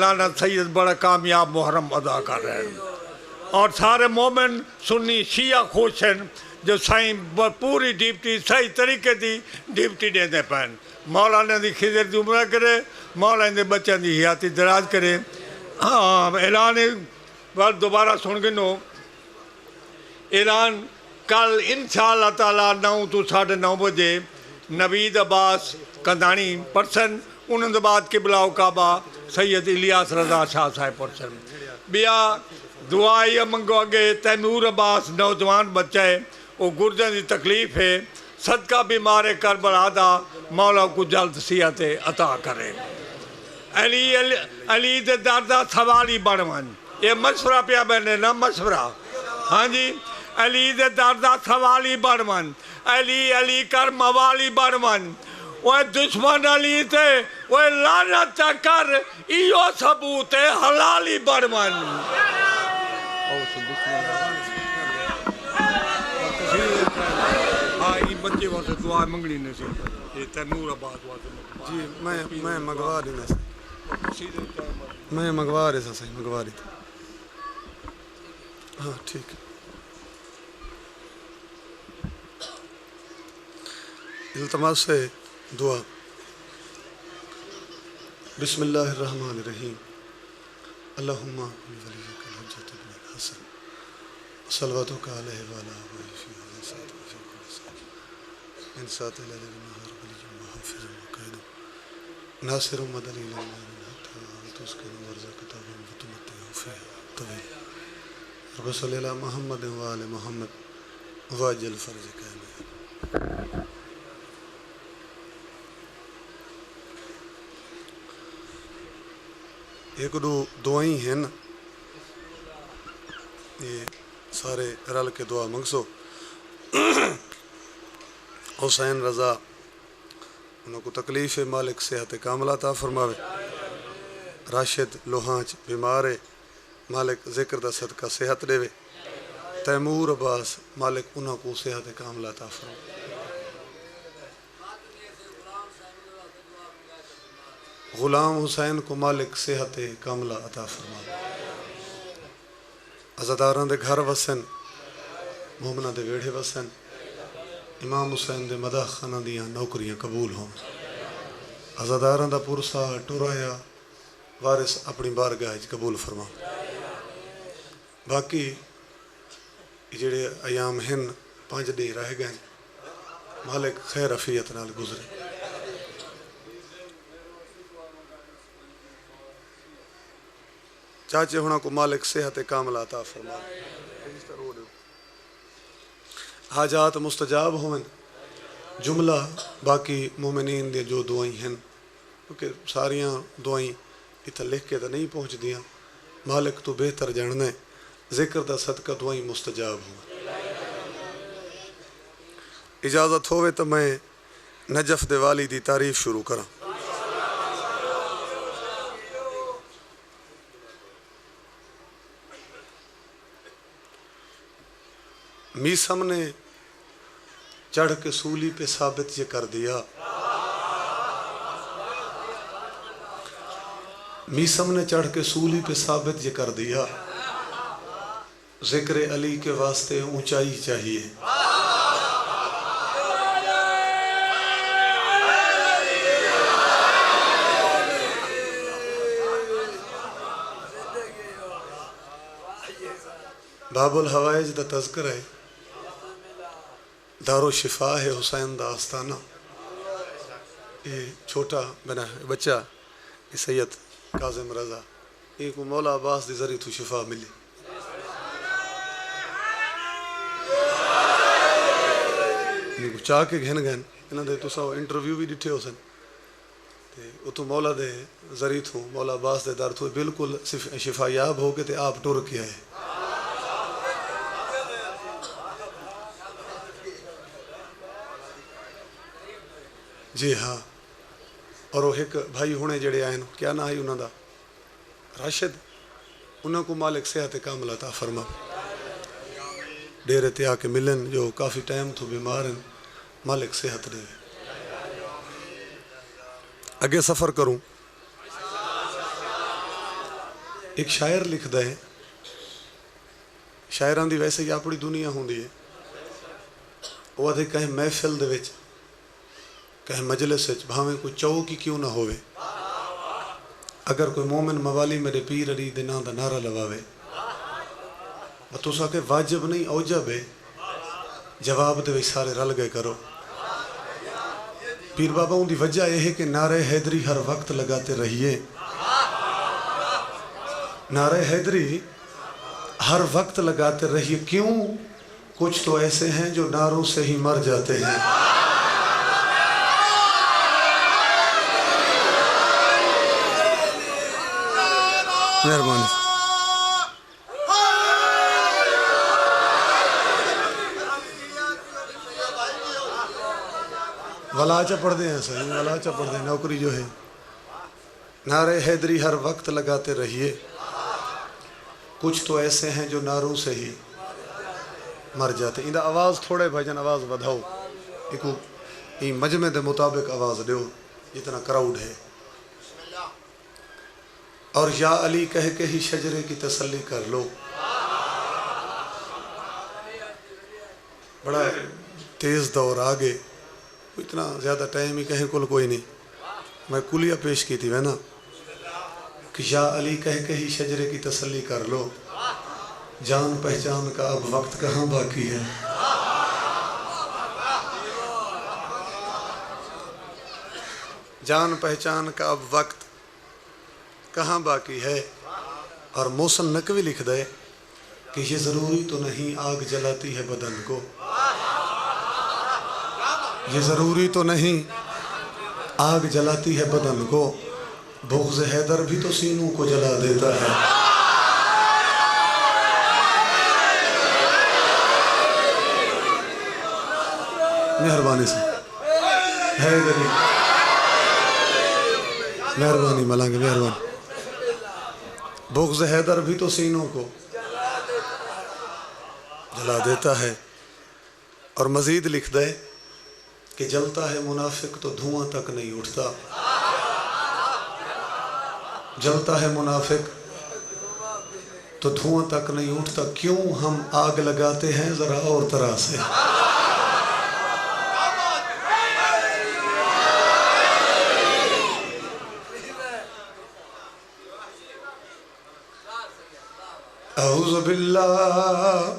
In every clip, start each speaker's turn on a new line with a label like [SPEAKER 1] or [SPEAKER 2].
[SPEAKER 1] مولانا سید بڑا کامیاب محرم ادا کر رہے ہیں اور سارے مومن سنی شیعہ خوش ہیں جو سائیں پوری ڈیوٹی صحیح طریقے دی ڈیوٹی دیندے پہن مولانا دی خضر دی عمرہ کرے مولانا دے بچوں دی حیاتی دراز کرے ہاں اعلان بار دوبارہ سن گنو اعلان کل انشاءاللہ تعالیٰ 9 to 9:30 بجے نوید عباس کندانی پرسن انہوں نے بعد قبلہ کعبہ سید الیاس رضا شاہ صاحب پرسن بیا دعائی منگو اگے تیمور عباس نوجوان بچہ ہے وہ گردن دی تکلیف ہے صدقہ بیمار کربلا دا مولا کو جلد صحت عطا کرے علی دے دردہ سوالی بڑھوان یہ مشورہ پیا بہنے نا مشورہ ہاں جی علی دے دردہ سوالی بڑھوان علی کر موالی بڑھوان وہ دشمن علی تے وہ لعنت کر ایو ثبوت حلالی بڑھوان بچے واسے دعا منگنی نے سی یہ تیمور آباد واسے
[SPEAKER 2] جی میں منگوا دینا سی میں منگوا رہے سا صحیح منگوا رہی تھی ہاں ٹھیک ہے التماس سے دعا بسم اللہ الرحمن الرحیم اللہم ولیک الحجت ابن الحسن صلواتک علیہ وعلا آبائہ فی حضرت من سات العلیہ ونہار ولی محافظ وقائد ناصر مدنی لنہار حتی تسکن ورزا کتابا وتمتعہ فیہا طویل رب صلی اللہ محمد وآل محمد واجل فرج کامل ایک دو دعائیں ہیں نا یہ سارے رل کے دعا منگسو حسین رضا انہوں کو تکلیف ہے مالک صحت کاملہ عطا فرماوے راشد لوہانچ بیمار ہے مالک ذکر دا صدقہ صحت دے وے تیمور عباس مالک انہوں کو صحت کاملہ عطا فرماوے غلام حسین کو مالک صحت کاملہ عطا فرماوے عزاداران دے گھر وسن مومنہ دے ویڑھے وسن امام حسین دے مدح خانہ دیاں نوکریاں قبول ہوں عزاداران دا پرسا ٹورایا وارث اپنی بارگاہ قبول فرما باقی جڑے ایام ہن 5 دن رہ گئے مالک خیر عافیت نال گزرے چاچے ہونا کو مالک صحت کاملہ عطا فرما حاجات مستجاب ہوئن جملہ باقی مومنین دے جو دعائیں ہیں کیونکہ ساریاں دعائیں اتھا لکھ کے تو نہیں پہنچ دیاں مالک تو بہتر جاننے ذکر دا صدقہ دعائیں مستجاب ہوئن اجازت ہوئے تو میں نجف دے والی دی تعریف شروع کرا میسم نے چڑھ کے سولی پہ ثابت یہ کر دیا میسم نے چڑھ کے سولی پہ ثابت یہ کر دیا ذکر علی کے واسطے اونچائی چاہیے باب الحوائج دا تذکر ہے دار و شفا ہے حسین دا آستانہ یہ چھوٹا بنا ہے بچہ یہ سید کاظم رضا یہ کو مولا عباس دی ذریعہ تو شفا ملی یہ کو چاہ کے گھن گھن انہوں دے تو ساو انٹرویو بھی ڈٹھے ہو سن وہ تو مولا دے ذریعہ تو مولا عباس دے دار تو بالکل شفا یاب ہو کے تے آپ ٹور کیا ہے جی ہاں اور وہ ایک بھائی ہونے جڑے آئے کیا نہ آئی انہوں دا راشد انہوں کو مالک صحت کاملہ عطا فرما ڈیرے تے آ کے ملن جو کافی ٹائم تو بیمار ہیں مالک صحت دے اگے سفر کروں ایک شاعر لکھدا ہے، شاعراں دی ویسے ہی اپنی دنیا ہوندی ہے، وہ آدھے کہیں محفل دے وچ کہیں مجلس وچ بھاویں کوئی چوک ہی کیوں نہ ہوئے، اگر کوئی مومن موالی میرے پیر علی دے نام دا نعرہ لواوے تساں کہ واجب نہیں اوجب ہے، جواب دے وچ سارے رل گئے کرو۔ پیر بابا ان دی وجہ یہ ہے کہ نعرہ حیدری ہر وقت لگاتے رہیے، نعرہ حیدری ہر وقت لگاتے رہیے، کیوں؟ کچھ تو ایسے ہیں جو نعروں سے ہی مر جاتے ہیں۔ مہربانی ولاچہ پڑھ دیں صحیح، ولاچہ پڑھ دیں، نوکری جو ہے۔ نعرہ حیدری ہر وقت لگاتے رہیے، کچھ تو ایسے ہیں جو نعروں سے ہی مر جاتے ہیں۔ اندہ آواز تھوڑے بھجن آواز بدھاؤ، ایک مجمع دے مطابق آواز دیو جتنا کراؤڈ ہے۔ اور یا علی کہہ کے ہی شجرے کی تسلی کر لو۔ بڑا تیز دور آگے، اتنا زیادہ ٹائم ہی کہیں کل کوئی نہیں، میں کلیہ پیش کی تھی نا کہ یا علی کہہ کے ہی شجرے کی تسلی کر لو، جان پہچان کا اب وقت کہاں باقی ہے۔ جان پہچان کا اب وقت کہاں باقی ہے۔ اور محسن نقوی لکھ دے کہ یہ ضروری تو نہیں آگ جلاتی ہے بدن کو، یہ ضروری تو نہیں آگ جلاتی ہے بدن کو، بغض حیدر بھی تو سینوں کو جلا دیتا ہے۔ مہربانی سے حیدری، مہربانی ملانگے، مہربانی۔ بغض حیدر بھی تو سینوں کو جلا دیتا ہے۔ اور مزید لکھ دے کہ جلتا ہے منافق تو دھواں تک نہیں اٹھتا، جلتا ہے منافق تو دھواں تک نہیں اٹھتا، کیوں ہم آگ لگاتے ہیں ذرا اور طرح سے۔ اعوذ باللہ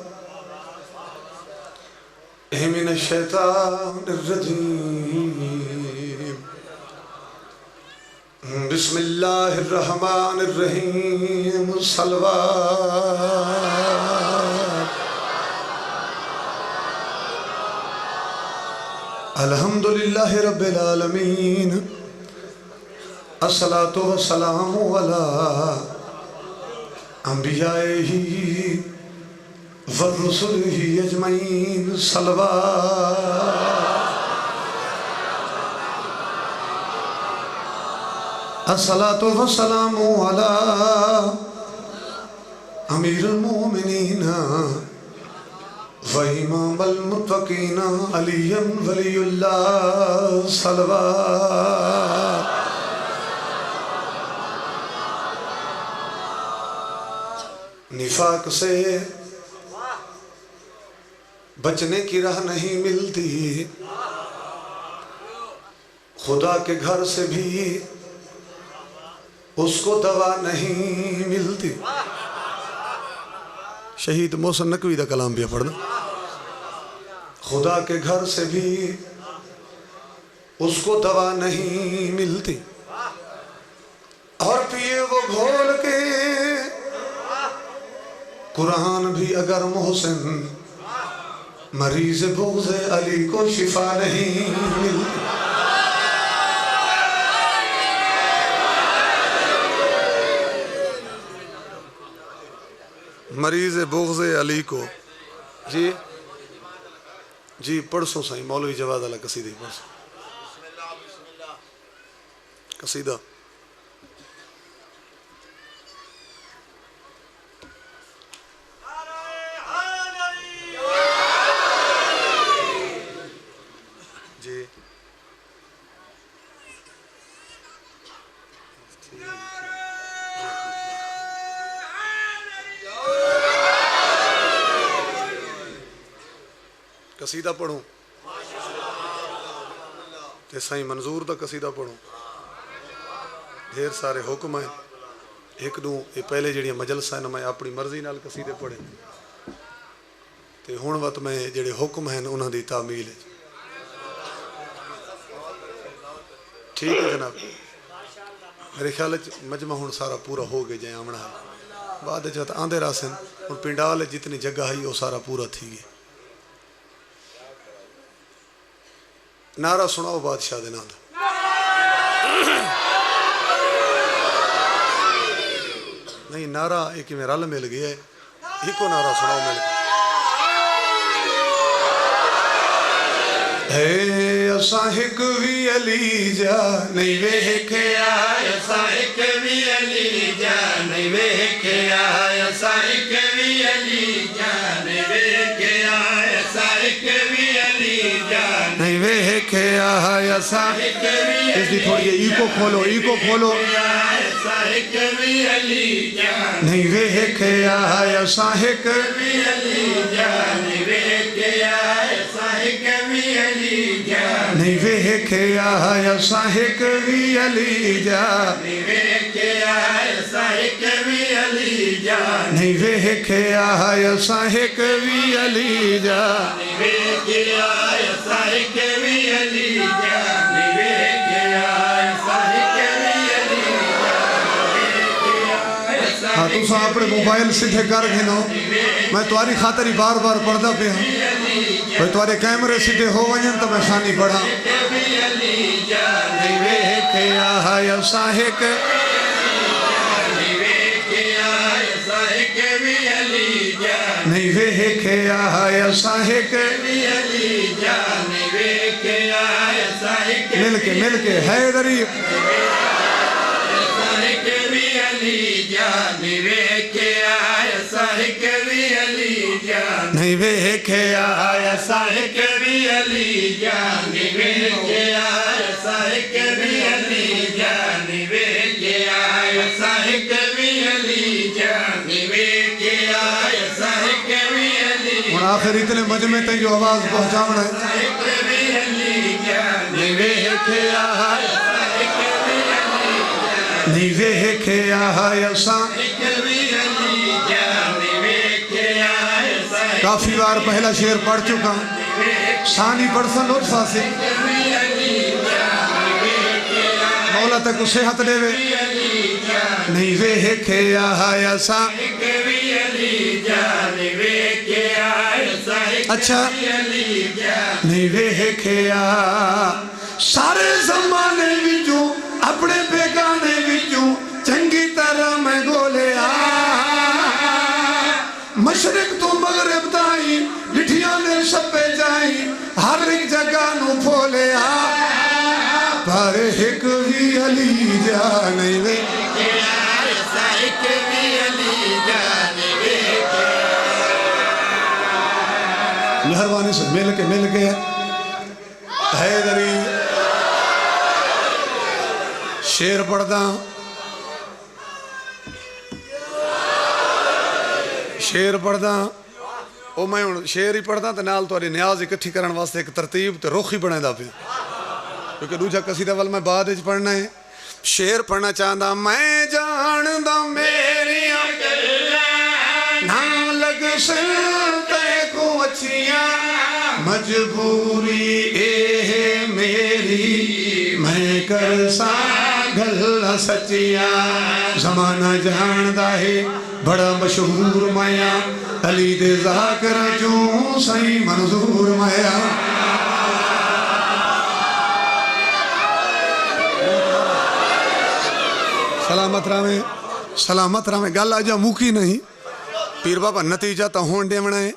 [SPEAKER 2] من الشیطان الرجیم، بسم اللہ الرحمن الرحیم، صلوات۔ الحمدللہ رب العالمین، الصلاة والسلام علی انبیائہ والرسلہ اجمعین، صلوات۔ الصلاة والسلام علی امیر المومنین و امام المتقین علی ولی اللہ، صلوات۔ نفاق سے بچنے کی راہ نہیں ملتی، خدا کے گھر سے بھی اس کو دوا نہیں ملتی۔ شہید محسن نقوی دا کلام بھی پڑھنا۔ خدا کے گھر سے بھی اس کو دوا نہیں ملتی، اور پیے وہ گھول کے قرآن بھی اگر محسن، مریض بغض علی کو شفا نہیں ملتی۔ مریض بغض علی کو، جی جی پڑھسو سائیں مولوی جواد اللہ قصیدہ پڑھسو، قصیدہ۔ قصیدہ پڑھوں تے سائیں منظور دا قصیدہ پڑھوں ڈھیر سارے حکم ہیں ایک دوں یہ پہلے جڑیاں مجلس ہیں میں اپنی مرضی نال قصیدے پڑھے تے ہن وقت میں جڑے حکم ہیں انہاں دی تعمیل ہے ٹھیک ہے جناب میرے خیال مجمع ہن سارا پورا ہو گیا جائے آمنا ہے بعد جات آندے راسن اور پنڈال جتنی جگہ ہے وہ سارا پورا تھی گیا نعرہ سناؤ بادشاہ دے نام نہیں نعرہ ایک میں رل مل گیا ہے ایک کو نعرہ سناؤ مل گیا اے اساں ہک وی علی جا نہیں ویکھیا اساں ہک وی علی جا نہیں ویکھیا اساں ہک وی علی جا نہیں ویکھیا اساں ہک وی علی جا نہیں ویکھیا اساں ہک وی اس دی تھوڑی ایکو کھولو اساں ہک وی علی جا نہیں ویکھیا اساں ہک وی علی جا نہیں ویکھیا اساں ہک وی علی جا نہیں ویکھیا اساں ہک وی علی جا نہیں ویکھیا اساں ہک وی علی جا نہیں ویکھیا اساں ہک وی علی جا نہیں ویکھیا اساں ہک وی علی جا نہیں ویکھیا اساں ہک وی علی جا ہاں تساں اپنے موبائل سدھے کر گھنو میں تمہاری خاطر ہی بار بار پڑھدا پیا بھئی تمہارے کیمرے سدھے ہو ونجن تو میں ثانی پڑھا نہیں ویکھیا اساں ہک نہیں ویکھیا اساں ہک وی علی جا نہیں ویکھیا اساں ہک وی علی جا نہیں ویکھیا اساں ہک مل کے حیدری اساں ہک وی علی جا نہیں ویکھیا اساں ہک وی علی جا نہیں ویکھیا اساں ہک وی علی جا نہیں ویکھیا اساں ہک وی علی جا نہیں ویکھیا اساں ہک وی علی جا نہیں ویکھیا اساں ہک وی علی اور آخر اتنے مجمع تے جو آواز پہنچاونا ہے اساں ہک وی علی جا نہیں ویکھیا اساں ہک وی علی جا نہیں ویکھیا اساں ہک وی علی جا نہیں ویکھیا کافی بار پہلا شعر پڑھ چکا ہوں ثانی پڑھسن لطفہ سے مولا تک کو صحت دے وے نہیں ویکھیا اساں اچھا نہیں ویکھیا سارے زمانے وچوں اپنے بیگانے وچوں چنگی طرح میں گولیا مشرق تو مغرب تائیں لٹھیاں نے شپے جائیں ہر ایک جگہ نو پھولیا پر ایک وی علی جا نہیں ویکھیا اساں ہک وی علی جا نہیں ویکھیا مہربانی سے مل کے حیدری شعر پڑھدا شعر پڑھدا او میں شعر ہی پڑھدا تے نال تہاڈی نیاز اکٹھی کرن واسطے ایک ترتیب تے رخ ہی بنایندا پیا کیونکہ دوجا قصیدہ ول میں بعد وچ پڑھنا ہے شعر پڑھنا چاہندا میں جاندا میریاں گلاں نہ لگ سلتے کو اچھیاں مجبوری اے میری میں کرساں گلاں سچیاں زمانہ جاندا ہے بڑا مشہور مایا علی دے ذاکر چوں سائیں منظور مایا سلامت رہے گل آجا موکی نہیں پیر بابا نتیجہ تا ہون دیونا ہے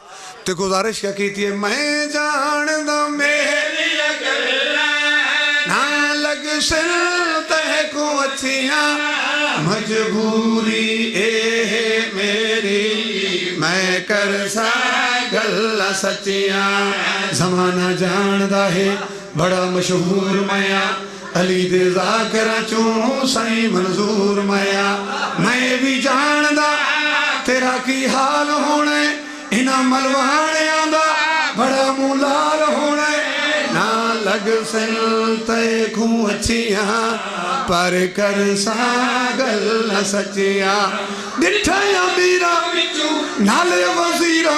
[SPEAKER 2] تے گزارش کیا کیتی ہے میں جاندہ میری گلاں نہ لگ سلتے کو اچھیاں مجبوری اے میری میں کرسا گلہ سچیاں زمانہ جاندہ ہے بڑا مشہور میا علی دے ذاکر چوں سائیں منظور میا میں بھی جاندہ تیرا کی حال ہونے انہاں ملوانے آندہ بڑا مولار ہونا نہ لگ سنتے کھوں اچھیاں پر کر ساگل نہ سچیاں ڈٹھا یا میرا نالے وزیرہ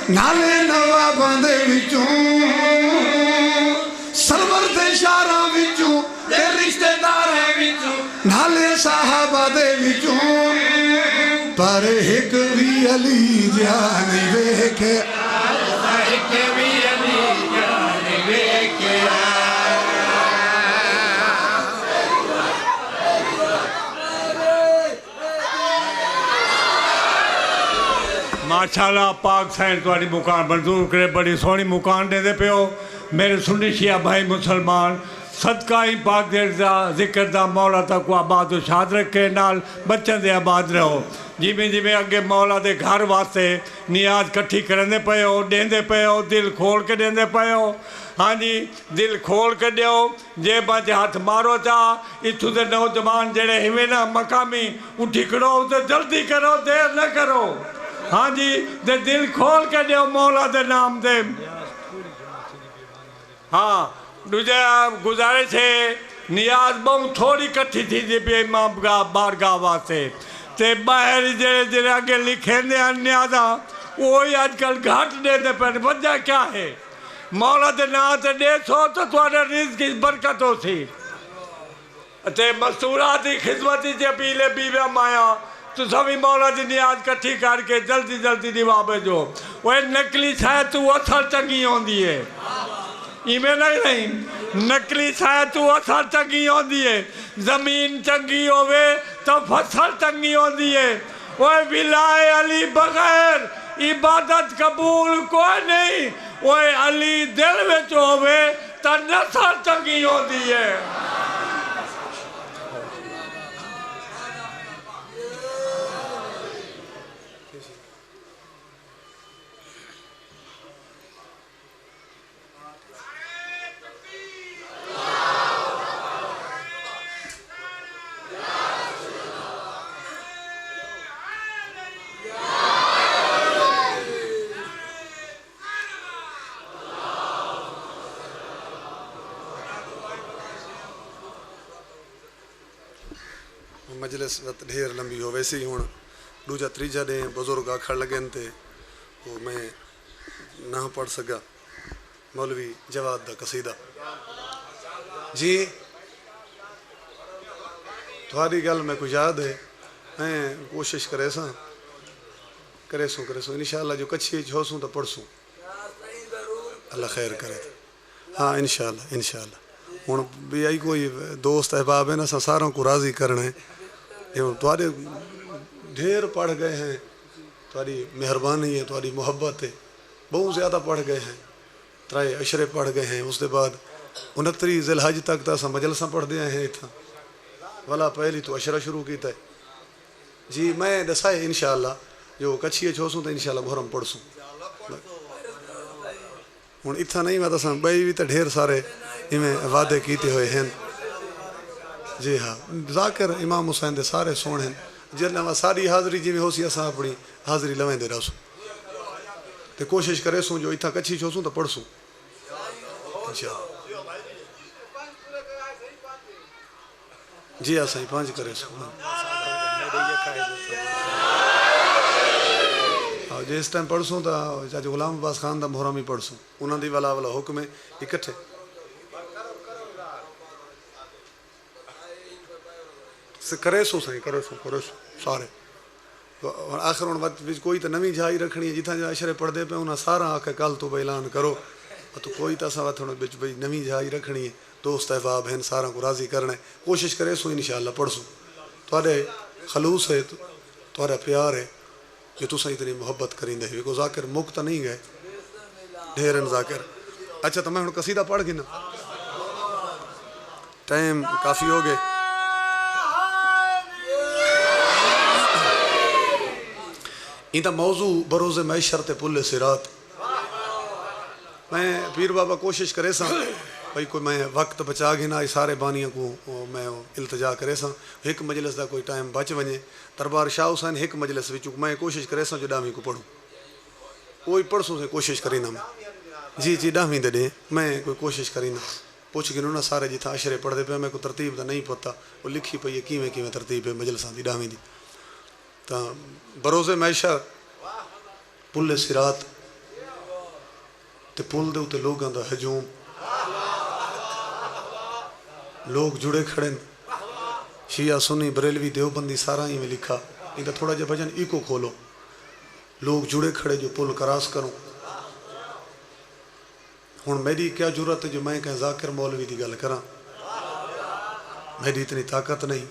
[SPEAKER 2] نالے نواباں دے وچوں سرور دے شاراں وچوں تے رشتہ داراں وچوں نالے صحابہ دے وچوں پر ایک بھی علی جان ویکھے ایک بھی علی جان ویکھے
[SPEAKER 1] ماشاءاللہ پاک سائن تاری مکان منظور کرے بڑی سونی مکان دے پہ ہو میرے سنی شیعہ بھائی مسلمان صدقہ ہی پاک دیر دا ذکر دا مولا تک کو آباد و شاد رکھے نال بچن دے آباد رہو جی میں اگے مولا دے گھر واسطے نیاز کٹھی کرنے پہ ہو دیندے پہ ہو دل کھول کے دیندے پہ ہو ہاں جی دل کھول کے دیو جے بچ ہاتھ مارو چاہ اتھو دے نوجوان جڑے ہمیں نا مقامی اٹھی کرو تے جلدی کرو دیر نہ کرو ہاں جی دے دل کھول کے دیو مولا دے نام دے ہاں دوجہ گزارش ہے نیاز بہت تھوڑی کٹھی تھی جی پہ امام بارگاہ واسطے تے باہر جڑے آگے لکھیں دے نیازاں وہی آج کل گھاٹ دے دے پر وجہ کیا ہے مولا دے نا تے دے سو تو تھوڑا رزق کی برکت ہو سی تے مستوراتی خدمتی جے پیلے بیوے مایا تو سبھی مولا دی نیاز کٹھی کر کے جلدی دیوا بھیجو وہ نکلی شاید تو اثر چنگی ہوندی ہے ایمیں نہیں نکلی شاید تو اثر چنگی ہوندی ہے زمین چنگی ہوئے تو فصل چنگی ہوندی ہے وہ ولائے علی بغیر عبادت قبول کوئی نہیں وہ علی دل میں ہوئے تو نسل چنگی ہوندی ہے
[SPEAKER 2] مجلس ڈھیر لمبی ہو ویسے ہی ہوں دوجا تریجا دے بزرگ آکھڑ لگن تے وہ میں نہ پڑھ سکا مولوی جواد دا قصیدہ جی تھوڑی گل میں کچھ یاد ہے میں کوشش کرے سوں انشاءاللہ جو کچھی ہو سوں تو پڑھ سوں اللہ خیر کرے ہاں انشاءاللہ ہوں بھی آئی کوئی دوست احباب ہے نا ساروں کو راضی کرنا ہے تھوڑے ڈھیر پڑھ گئے ہیں تھوڑی مہربانی ہے تھوڑی محبت ہے بہت زیادہ پڑھ گئے ہیں ترائے عشرے پڑھ گئے ہیں اس کے بعد 29 ذی الحج تک تا سا مجلساں پڑھ دیا ہیں اتنا والا پہلی تو عشرہ شروع کیتا ہے جی میں دسائے انشاءاللہ جو کچھی چھو سوں تو انشاءاللہ محرم پڑھ سوں ہوں اتنا نہیں میں دساں بھائی بھی تو ڈھیر سارے میں وعدے کیتے ہوئے ہیں جی ہاں ذاکر امام حسین دے سارے سونے ہیں جنہاں ساری حاضری جی میں ہو سی اساں اپنی حاضری لویں دے رہا سوں تے کوشش کرے سوں جو اتنا کچھی چھو سوں تو پڑھ سوں جی ہاں صحیح 5 کرے سوں جس ٹائم پڑھ سوں تا چاچو غلام عباس خان دا محرم ہی پڑھ سوں انہاں دی والا حکم ہے اکٹھے کرے سو سارے آخر ان وقت کوئی تو نویں جائی رکھنی ہے جتنا جا عشرے پڑھ دے پہ انہاں سارا آکے کل تو اعلان کرو تو کوئی تو سوا تھوڑا بچ بھئی نویں جائی رکھنی ہے دوست احباب ہیں سارا کو راضی کرنا ہے کوشش کرے سو انشاءاللہ پڑھ سو تھوڑے خلوص ہے تھوڑا پیار ہے جو تو اتنی محبت کریں دے کو ذاکر مکت نہیں گئے ڈھیرن ذاکر اچھا تو میں ہوں قصیدہ پڑھ گی نا ٹائم کافی ہو گئے اینتا موضوع بروز معیشر تے پل سرات میں پیر بابا کوشش کرے سا بھئی کوئی میں وقت بچا گھنا سارے بانیاں کو میں التجا کرے سا ایک مجلس دا کوئی ٹائم بچ ونجے دربار شاہ حسین ایک مجلس وچ میں کوشش کرے سا جو ڈامی کو پڑھوں کوئی پڑھ سو سے کوشش کریں نا میں جی جی 10ویں دے دیں میں کوئی کوشش کری نا پوچھ کے نا سارے جتھا اشرے پڑھتے پہ میں کوئی ترتیب دا نہیں پتا وہ لکھی پئی ہے کیویں ترتیب ہے مجلساں دی 10ویں دی تا بروز معیشہ پل صراط تے پل دے اوتے لوگاں دا ہجوم لوگ جڑے کھڑے شیعہ سنی بریلوی دیوبندی سارا ہی میں لکھا ان دا تھوڑا جا بھجن ایکو کھولو لوگ جڑے کھڑے جو پل کراس کروں ہن میری کیا جرت ہے جو میں کہیں ذاکر مولوی دی گل کراں میری اتنی طاقت نہیں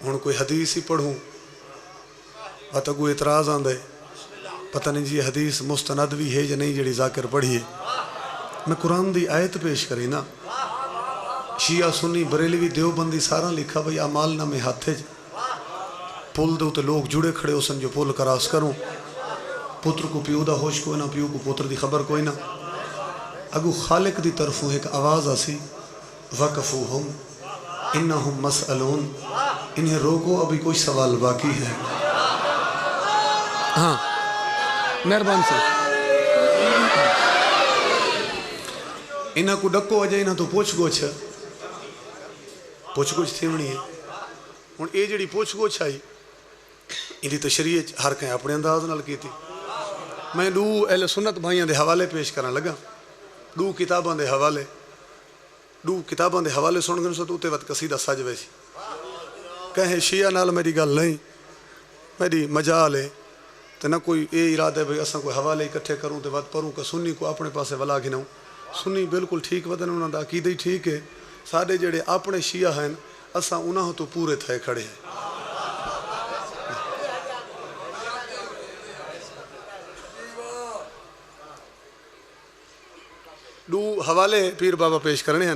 [SPEAKER 2] ہن کوئی حدیث ہی پڑھوں پتہ کوئی اعتراض آندے پتہ نہیں جی حدیث مستند بھی ہے یا نہیں جڑی ذاکر پڑھی ہے میں قرآن دی آیت پیش کری نا شیعہ سنی بریلوی دیوبندی سارا لکھا بھئی اعمال نامے ہاتھے پل دو تے لوگ جڑے کھڑے اسن جو پل کراس کروں پتر کو پیو دا ہوش کوئی نہ پیو کو پتر دی خبر کوئی نہ اگو خالق دی طرفوں ایک آواز آسی وقفوہم انہم مسئلون انہیں روکو ابھی کوئی سوال باقی ہے ہاں مہربان سے انہاں کو ڈکو وجہ انہاں تو پوچھ گوچھ تھیونی ہے ہن اے جڑی پوچھ گوچھ آئی ان دی تشریح ہر کہیں اپنے انداز نال کی تھی میں دو اہل سنت بھائیاں دے حوالے پیش کرنا لگا دو کتاباں دے حوالے سن گئے سو تو وقت قصیدہ سج ویسی کہیں شیعہ نال میری گل نہیں میری مجال ہے تو نہ کوئی اے ارادہ ہے بھئی اساں کوئی حوالے اکٹھے کروں تو وقت پڑھوں کہ سنی کو اپنے پاسے ولا گھنوں سنی بالکل ٹھیک ودن انہاں دا عقیدہ ہی ٹھیک ہے سارے جڑے اپنے شیعہ ہیں اساں انہاں تو پورے تھے کھڑے ہیں دو حوالے پیر بابا پیش کرنے ہیں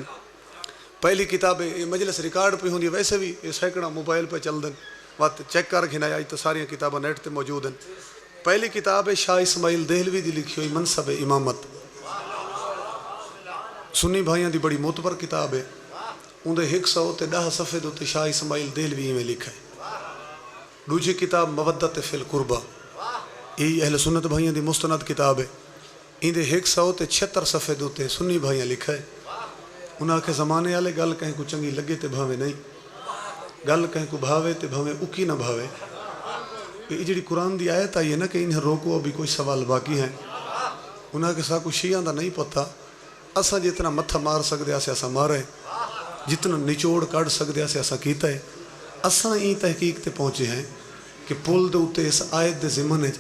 [SPEAKER 2] پہلی کتاب مجلس ریکارڈ پہ ہوندی ویسے بھی یہ سینکڑا موبائل پہ چل دیں وقت چیک کر گھنا آئی تو ساری کتابیں نیٹ تے موجود ہیں پہلی کتاب شاہ اسماعیل دہلوی دی لکھی ہوئی منصب امامت سنی بھائیاں دی بڑی معتبر کتاب ہے اندے 110 صفحے دے شاہ اسماعیل دہلوی میں لکھا ہے دوسری کتاب مودت فی القربہ یہ اہل سنت بھائیاں دی مستند کتاب ہے اندے 176 صفحے دے سنی بھائیاں لکھا ہے انہاں کے زمانے والے گل کہیں کو چنگی لگے تے بھاوے نہیں گل کہیں کو بھاوے تے بھاوے اکی نہ بھاوے یہ جڑی قرآن دی آیت آئی ہے نا کہ انہیں روکو ابھی کوئی سوال باقی ہیں انہاں کے ساتھ کوئی شیعہ دا نہیں پتا اساں جتنا متھا مار سکتے اسے اساں مارے جتنا نچوڑ کڑ سکتے اسے اساں کیتا ہے اساں این تحقیق تے پہنچے ہیں کہ پل دے اوتے اس آیت دے ضمن وچ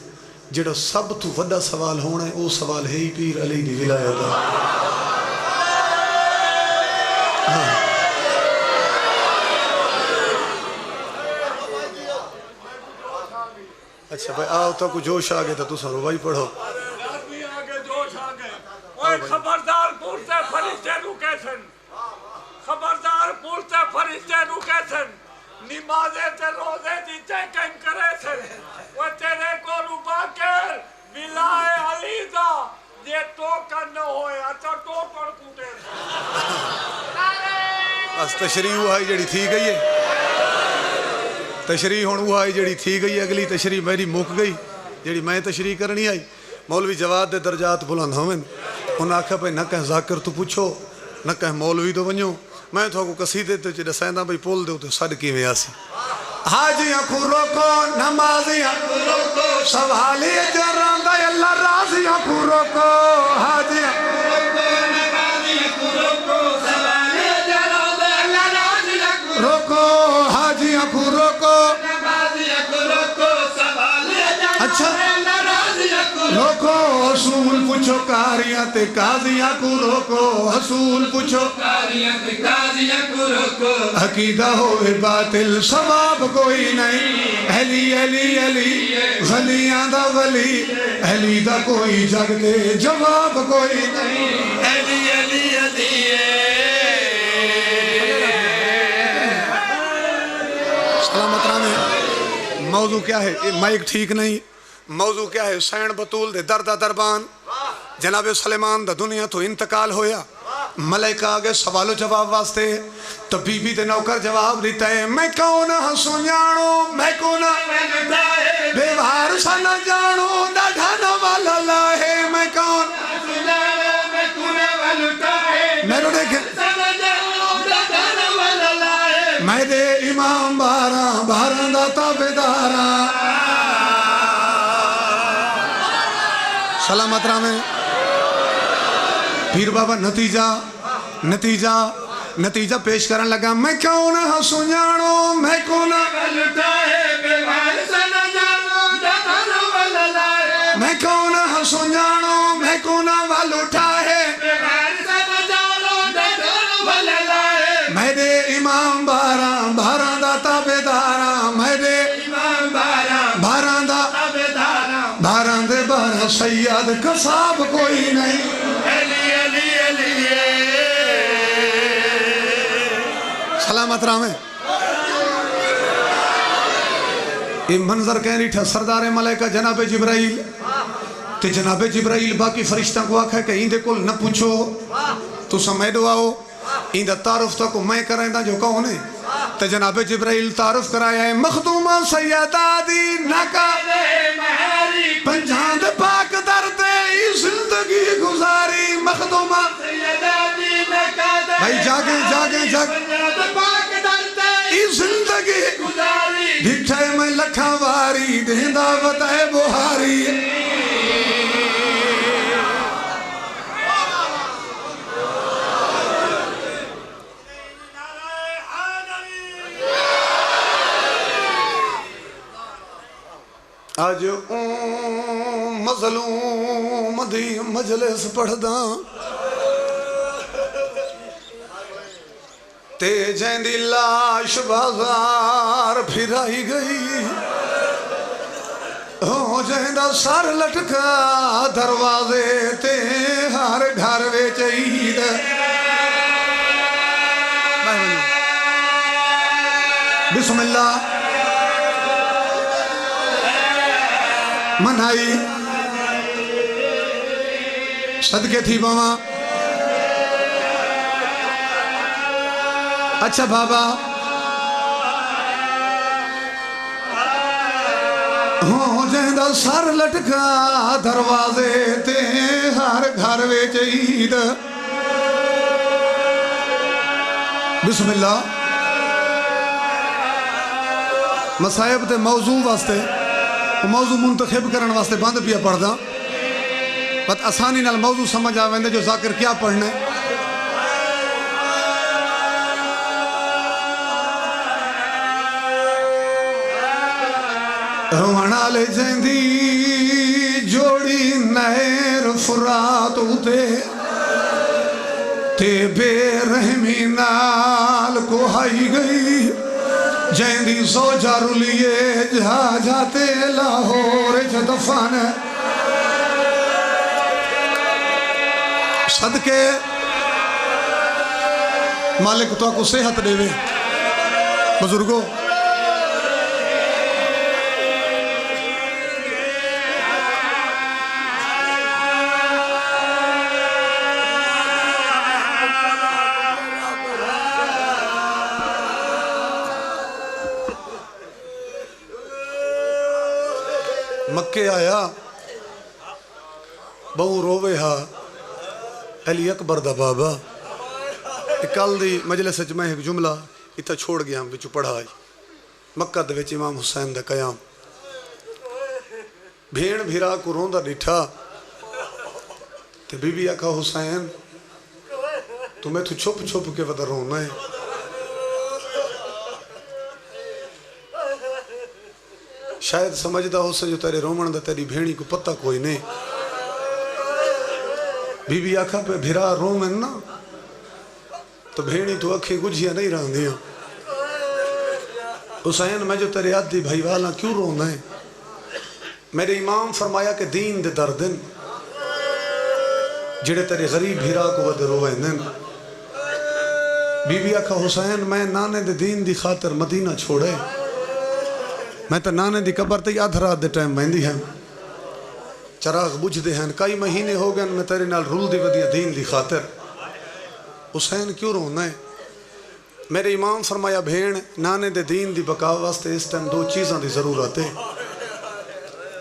[SPEAKER 2] جڑا سب تو وڈا سوال ہونا ہے وہ سوال ہے ہی پیر علی دی ولایت دا اچھا بھائی آؤ تو کو جوش آگے تو تساں روائی پڑھو
[SPEAKER 1] خبردار پورتے فرشتے نو کیسن خبردار پورتے فرشتے نو کیسن نمازے تے روزے دی چیکنگ کرے سن وہ تیرے کو روبا کر بلائے علی دا یہ ٹوکن نہ ہوئے اچھا ٹوکن کوٹے
[SPEAKER 2] بس تشریح وہ آئی جڑی تھی گئی ہے تشریح ہون وہ آئی جڑی تھی گئی اگلی تشریح میری مک گئی جڑی میں تشریح کرنی آئی مولوی جواد دے درجات بلند ہوئن انہاں آکھا پہ نہ کہیں ذاکر تو پوچھو نہ کہیں مولوی تو ونجو میں تو کو قصیدے تے چڑے سیندہ بھئی پول دے تو صدقی میں آسی حاجیاں کو روکو نمازیاں کو روکو سوالی جران دا اللہ رازیاں کو روکو حاجیاں کو روکو نمازیاں کو روکو سوالی جران دا اللہ رازیاں کو روکو حاجیاں کو روکو نمازیاں کو روکو سوالی جران دا اللہ رازیاں کو روکو حصول پوچھو کاریاں تے قاضیاں کو روکو حصول پوچھو کاریاں تے قاضیاں کو روکو عقیدہ ہوئے باطل ثواب کوئی نہیں علی علی علی ولیاں دا ولی علی دا کوئی جگ دے جواب کوئی نہیں علی علی علی سلامت رانے موضوع کیا ہے مائک ٹھیک نہیں موضوع کیا ہے حسین بطول دے دردہ دربان جناب سلیمان دا دنیا تو انتقال ہویا ملائکہ آگے سوال و جواب واسطے تو بی بی دے نوکر جواب دیتا ہے میں کون ہنسوں جانو میں کون بیوار سا نہ جانو ڈاڈھانا والا لاہے میں کون سلامت رہے پیر بابا نتیجہ پیش کرن لگا میں کیوں نہ ہسوں جانو میں کیوں نہ میں کیوں نہ ہسوں جانو میں کیوں نہ ول اٹھائے میرے امام باراں دا تابعداراں میرے امام باراں دے 12 سید قصاب کوئی نہیں سلامت رہے یہ منظر کہیں ریٹھا سردار ملائکہ جناب جبرائیل تے جناب جبرائیل باقی فرشتہ کو آکھا ہے کہ ایندے کل نہ پوچھو تو سمیڈو آؤ ایندہ تعارف تو کو میں کرائیں دا جو کہوں نے تے جناب جبرائیل تعارف کرایا ہے مخدومہ سیدہ دی نکا پنجاند پاک درتے زندگی گزاری مخدومہ بھائی جاگیں زندگی ڈھٹھے میں لکھا واری دیندہ بتائے بہاری آج مظلوم دی مجلس پڑھ داں تے جیندی لاش بازار پھرائی گئی ہو جیندہ سر لٹکا دروازے تے ہر گھر وچ عید بسم اللہ منائی صدقے تھی بابا اچھا بابا ہو جیندہ سر لٹکا دروازے تے ہر گھر وچ عید بسم اللہ مصائب تے موضوع واسطے موضوع منتخب کرن واسطے بند پیا پڑھ دا بات آسانی نال موضوع سمجھ آویں جو ذاکر کیا پڑھنے روانہ لے جیندی جوڑی نہر فرات ہوتے تے بے رحمی نال کو ہائی گئی جیندی زوجہ رلیے جہا جاتے لاہور دفن صدقے مالک تو کو صحت دے وے بزرگوں مکے آیا بہو رووے ہا علی اکبر دا بابا کل دی مجلس وچ میں ایک جملہ اتھا چھوڑ گیا ہم وچ پڑھائی مکہ دے وچ امام حسین دا قیام بھیڑ بھیرا کو روندا ڈٹھا تے بی بی آکھا حسین تمہیں تو چھپ چھپ کے ودا رونا ہے شاید سمجھدا ہو سے جو تیرے رومن دا تیری بھیڑی کو پتہ کوئی نہیں بی بی آکھا پہ بھیرا رومن نا تو بھیڑی تو اکھیں گجھیاں نہیں رہن دیا حسین میں جو تیرے عادی بھائی والا کیوں رونا ہے میرے امام فرمایا کہ دین دے دردن جڑے تیرے غریب بھیرا کو ود روئندن بی بی آکھا حسین میں نانے دے دین دی خاطر مدینہ چھوڑے میں تو نانے دی قبر تے آدھ رات دے ٹائم بہندی ہے چراغ بجھ دے ہیں کئی مہینے ہو گئے میں تیرے نال رول دی ودیا دین دی خاطر حسین کیوں رونا ہے میرے امام فرمایا بھیڑ نانے دے دین دی بقا واسطے اس ٹائم دو چیزاں دی ضرورت ہے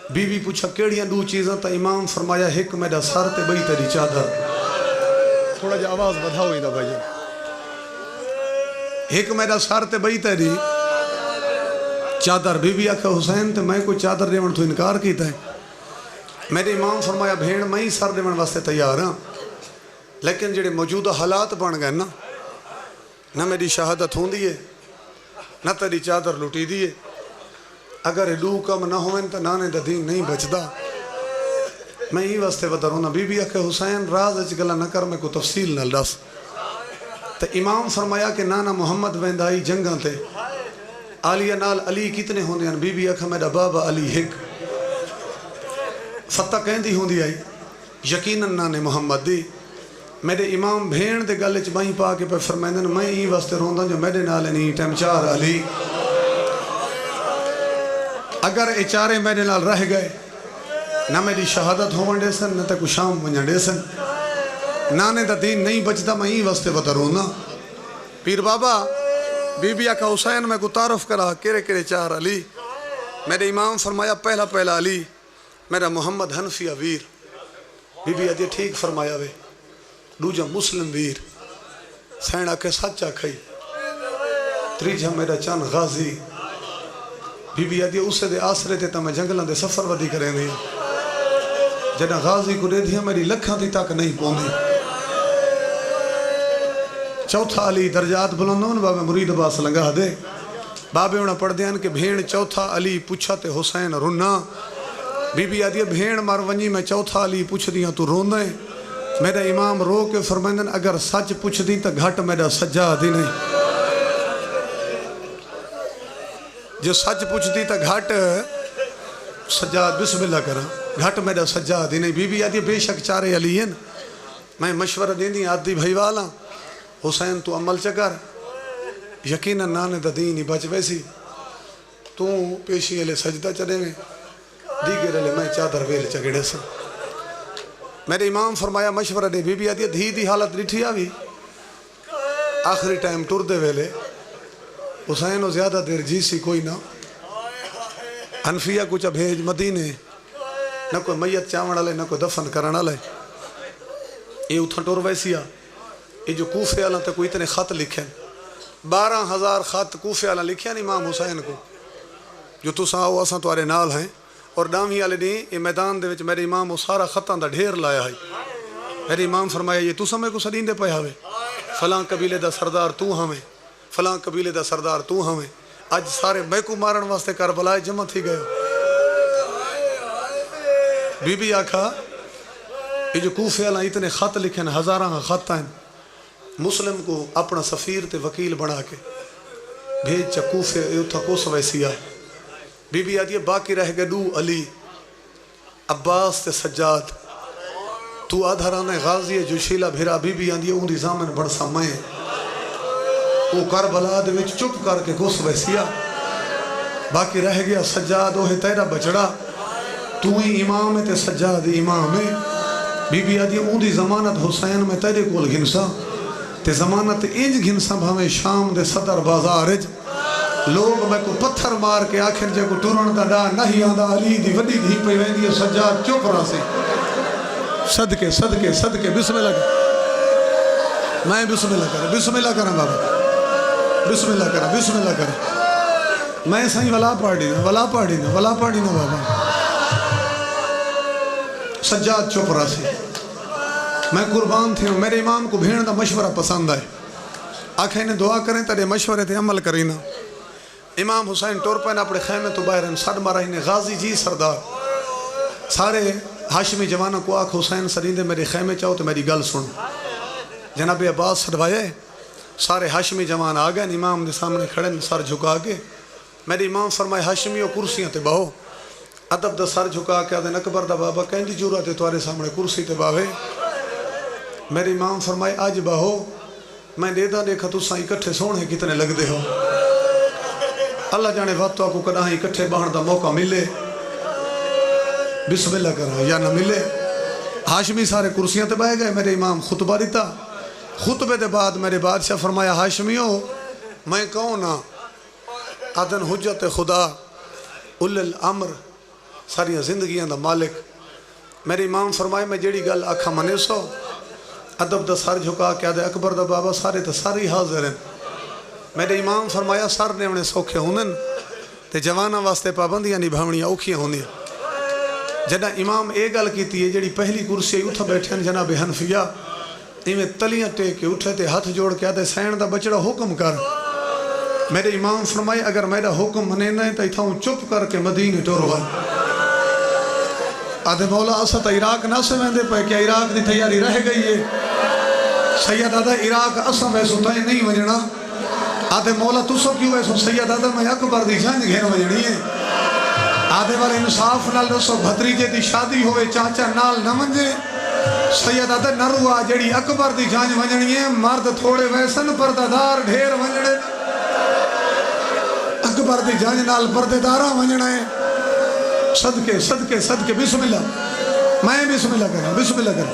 [SPEAKER 2] بی بی پوچھا کیڑیاں دو چیزاں تا امام فرمایا ایک میرا سر تے بئی تیری چادر تھوڑا جا آواز بدھاؤ ہی دا بھائی ایک میرا سر تے بئی تیری چادر بی بی آکھا حسین تے میں کوئی چادر دیون تو انکار کیتا ہے میرے امام فرمایا بھیڑ میں ہی سر دیون واسطے تیار ہاں، لیکن جڑے موجودہ حالات بن گئے نا، نہ میری شہادت ہوں دیئے نہ تیری چادر لٹی دیئے، اگر ایڈو کم نہ ہوئن تو نانے دا دین نہیں بچدا۔ میں ہی واسطے بتا رہا ہوں، بی بی کہ حسین راز اچ گلا نہ کر، میں کو تفصیل نہ دس۔ تو امام فرمایا کہ نانا محمد ویندائی جنگاں تے عالیہ نال علی کتنے ہوندے ہیں؟ بی بی کہ میرا بابا علی ہک فتح کہندی ہوندی آئی یقیناً نانے محمد دی۔ میرے امام بھین دے گلے چ بائیں پا کے پہ فرمائندن میں ہی واسطے روندا جو میرے نال نہیں ٹائم چار علی، اگر اے چارے میرے نال رہ گئے نہ میری شہادت ہون دے سن نہ تے کو شام ونجن دے سن، نانے دا دین نہیں بچدا، میں ہی واسطے بتا رونا۔ پیر بابا بی بی آکھا حسین میں کو تعارف کرا کیرے کیرے چار علی؟ میرے امام فرمایا پہلا علی میرا محمد حنفیہ ویر، بی بی آدھی ٹھیک فرمایا وے، دوجا مسلم ویر، سین آکھے سچا کھئی، تریجا میرا چان غازی، بی بی آدھی اسے دے آسرے تے تمہیں جنگلان دے سفر ودی کریں دیا، جنہ غازی کو دے دیا میری لکھاں دی تک نہیں پوندی۔ چوتھا علی درجات بلندون بابے مرید عباس لنگا دے، بابے انہاں پڑھ دیاں کہ بھیڑ چوتھا علی پوچھا تے حسین رنا، بی بی آدھی بھیڑ مار ونجی میں چوتھا علی پوچھ دیاں تو روندہ ہے۔ میرا امام رو کے فرمائندن اگر سچ پوچھ دی تو گھٹ میرا سجاد ہی نہیں، جو سچ پوچھ دی تو گھٹ سجاد بسم اللہ کرا، گھٹ میرا سجاد ہی نہیں۔ بی بی آدھی بے شک چارے علی ہیں، میں مشورہ دیں دی آدھی بھائی والا حسین تو عمل چکر، یقیناً نانے دا دین ہی بچ ویسی، تو پیشی علی سجدہ چڑے میں دیگر علی میں چادر ویل چگڑے سا۔ میرے امام فرمایا مشورہ دے، بی بی آدھی دھی دی حالت ڈٹھی آوی، آخری ٹائم ٹور دے ویلے حسین و زیادہ دیر جیسی کوئی نہ، حنفیہ کچھ بھیج مدینے، نہ کوئی میت چاون آلے نہ کوئی دفن کرن آلے، یہ اتھا ٹور ویسیا، یہ جو کوفے آلہ تے کوئی اتنے خط لکھیں، 12,000 خط کوفے آلہ لکھیں امام حسین کو، جو تو ساؤ اساں توارے نال ہیں، اور ڈامی آلے نہیں یہ میدان دے وچ میرے امام وہ سارا خطاں دا ڈھیر لایا ہے۔ میرے امام فرمایا یہ تو سمے کو سدین دے پہ ہوئے، فلاں قبیلے دا سردار تو ہمیں، فلاں قبیلے دا سردار تو ہمیں، آج سارے میں کو مارن واسطے کربلائے جمع تھی گئے۔ بی بی آکھا یہ جو کوفے اللہ اتنے خط لکھیں، ہزاراں خط ہیں، مسلم کو اپنا سفیر تے وکیل بنا کے بھیج چا کوفے اتھا کوس ویسیا۔ بی بی آدھی باقی رہ گئے دو علی، عباس تے سجاد، تو آدھرانے غازی جو شیلہ بھیرا، بی بی آدھی اون دی زامن بڑسا میں، وہ کربلا دے وچ چپ کر کے کوس ویسیا، باقی رہ گیا سجاد اوہ تیرا بچڑا، تو ہی امام تے سجاد امام ہے۔ بی بی آدھی اون دی زمانت حسین میں تیرے کول گھنسا، تے زمانت انج گھنسا بھامے شام دے صدر بازارج، لوگ میں کو پتھر مار کے آخر جے کو ٹورن دا ڈا نہیں آدھا علی دی وڈی دھی پہ ویندی سجاد چپ رہا سے، صدقے صدقے صدقے بسم اللہ کر، میں بسم اللہ کرا، بسم اللہ کرا بابا، بسم اللہ کرا، بسم اللہ کرا، میں سائیں ولا پاڑی نا، ولا پاڑی نا، ولا پاڑی نا بابا۔ سجاد چپ رہا سے، میں قربان تھی ہوں، میرے امام کو بھیڑ دا مشورہ پسند آئے، آنکھیں انہیں دعا کریں تیرے مشورے تھے عمل کرینا۔ امام حسین ٹور پہنے اپنے خیمے تو باہر ہیں، سڑ مارا انہیں غازی جی سردار، سارے ہاشمی جوانوں کو آنکھ حسین سریندے میرے خیمے چاہو تو میری گل سن۔ جناب عباس سڑوائے، سارے ہاشمی جوان آگئے، امام دے سامنے کھڑے سر جھکا کے، میرے امام فرمائے ہاشمیوں کرسیاں تے باہو، ادب دا سر جھکا کے آدھے اکبر دا بابا کہیں دی جورا تے توارے سامنے کرسی تے باہے۔ میرے امام فرمائے آج باہو، میں دیدہ دیکھا تو سائیں اکٹھے سونے کتنے لگ دے ہو، اللہ جانے وقت کو کداں اکٹھے باہر دا موقع ملے، بسم اللہ کرا یا نہ ملے۔ ہاشمی سارے کرسیاں تے بائے گئے، میرے امام خطبہ دیتا، خطبے دے بعد میرے بادشاہ فرمایا ہاشمیوں میں کون ہاں؟ آدن حجت خدا اول الامر، ساری زندگیاں دا مالک۔ میرے امام فرمائے میں جیڑی گل آکھا منے سو، ادب دا سر جھکا کے آدھے اکبر دا بابا سارے تا ساری حاضر ہیں۔ میرے امام فرمایا سر نے انہیں سوکھے ہونن تے جوانا واسطے پابندیاں نبھاونیاں اوکھیاں ہوندیاں۔ جنا امام اے گل کیتی ہے جڑی پہلی کرسی اتھا بیٹھے ہیں جناب حنفیہ ایویں تلیاں ٹیک کے اٹھے تے ہاتھ جوڑ کے آدھے سین دا بچڑا حکم کر. میرے امام فرمائے اگر میرا حکم منینا ہے تو اتھاؤں چپ کر کے مدینے ٹور ہوئے. آدھے مولا اسا تا عراق نہ سے ویندے پہ کیا عراق دی تیاری رہ گئی ہے؟ سید آدھا عراق اسا ویسو تائیں نہیں وجنا. آدھے مولا تسو کیوں ویسو؟ سید آدھا میں اکبر دی جنگ گھن وجنی ہے. آدھے والے انصاف نال دسو بھتریجے دی شادی ہوئے چاچا نال نہ منجے. سید آدھا نروا جڑی اکبر دی جنگ وجنی ہے مرد تھوڑے ویسن پردادار ڈھیر وجنے. اکبر دی جنگ نال پردادارہ وجنا ہے. صدقے صدقے صدقے بسم اللہ. میں بسم اللہ کریں بسم اللہ کریں.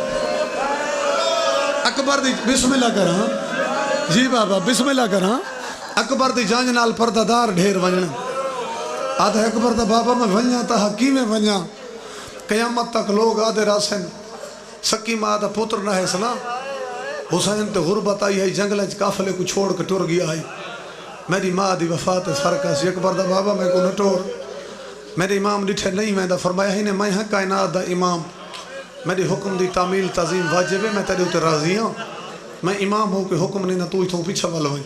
[SPEAKER 2] اکبر دی بسم اللہ کریں. جی بابا بسم اللہ کریں. اکبر دی جنگ نال پردادار ڈھیر وجنا. آدھے اکبر دا بابا میں ونجا تا حکیمیں ونجا. قیامت تک لوگ آدھے راسن سکی ماں دا پتر نہ ہے سنا. حسین تے غربت آئی ہے جنگلیں کافلے کو چھوڑ کے ٹور گیا ہے. میری ماں دی وفات فرقہ سی. اکبر دا بابا میں کو نہ ٹور. میرے امام ڈٹھے نہیں میں دا فرمایا ہی نے میں ہاں کائنات دا امام. میری حکم دی تعمیل تعظیم واجب ہے. میں تیرے اتر راضی ہوں. میں امام ہوں کہ حکم نہیں نہ تو اتھوں پیچھا والا ہوئی.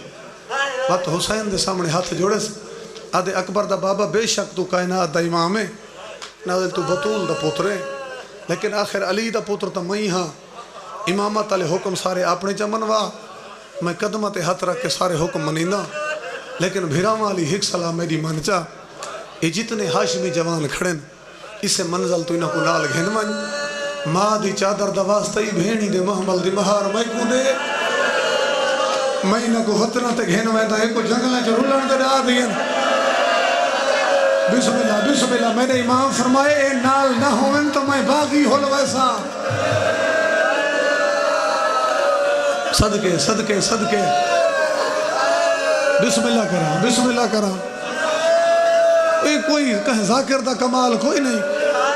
[SPEAKER 2] وقت حسین دے سامنے ہاتھ جوڑے سے آدھے اکبر دا بابا بے شک تو کائنات دا امام ہے. نازل تو بطول دا پتر ہے لیکن آخر علی دا پتر تا میں ہاں. امامت علی حکم سارے اپنے چمنوا. میں قدمت ہاتھ رکھ کے سارے حکم منینا. لیکن بھیرام علی ہک سلام میری منچا یہ جتنے ہاشمی جوان کھڑن اسے منزل تو انہوں کو نال گھن من. ماں دی چادر دا واسطہ ہی بھینی دے محمل دی مہار میں کو دے. میں انہوں کو وطنہ تے گھن میں دا ایک کو جنگلیں جو رولن دے دا دین. بسم اللہ بسم اللہ. میرے امام فرمائے اے نال نہ ہوئن تو میں باغی ہو لو ایسا. صدقے صدقے صدقے. بسم اللہ کرا بسم اللہ کرا. کوئی کہیں ذاکر دا کمال کوئی نہیں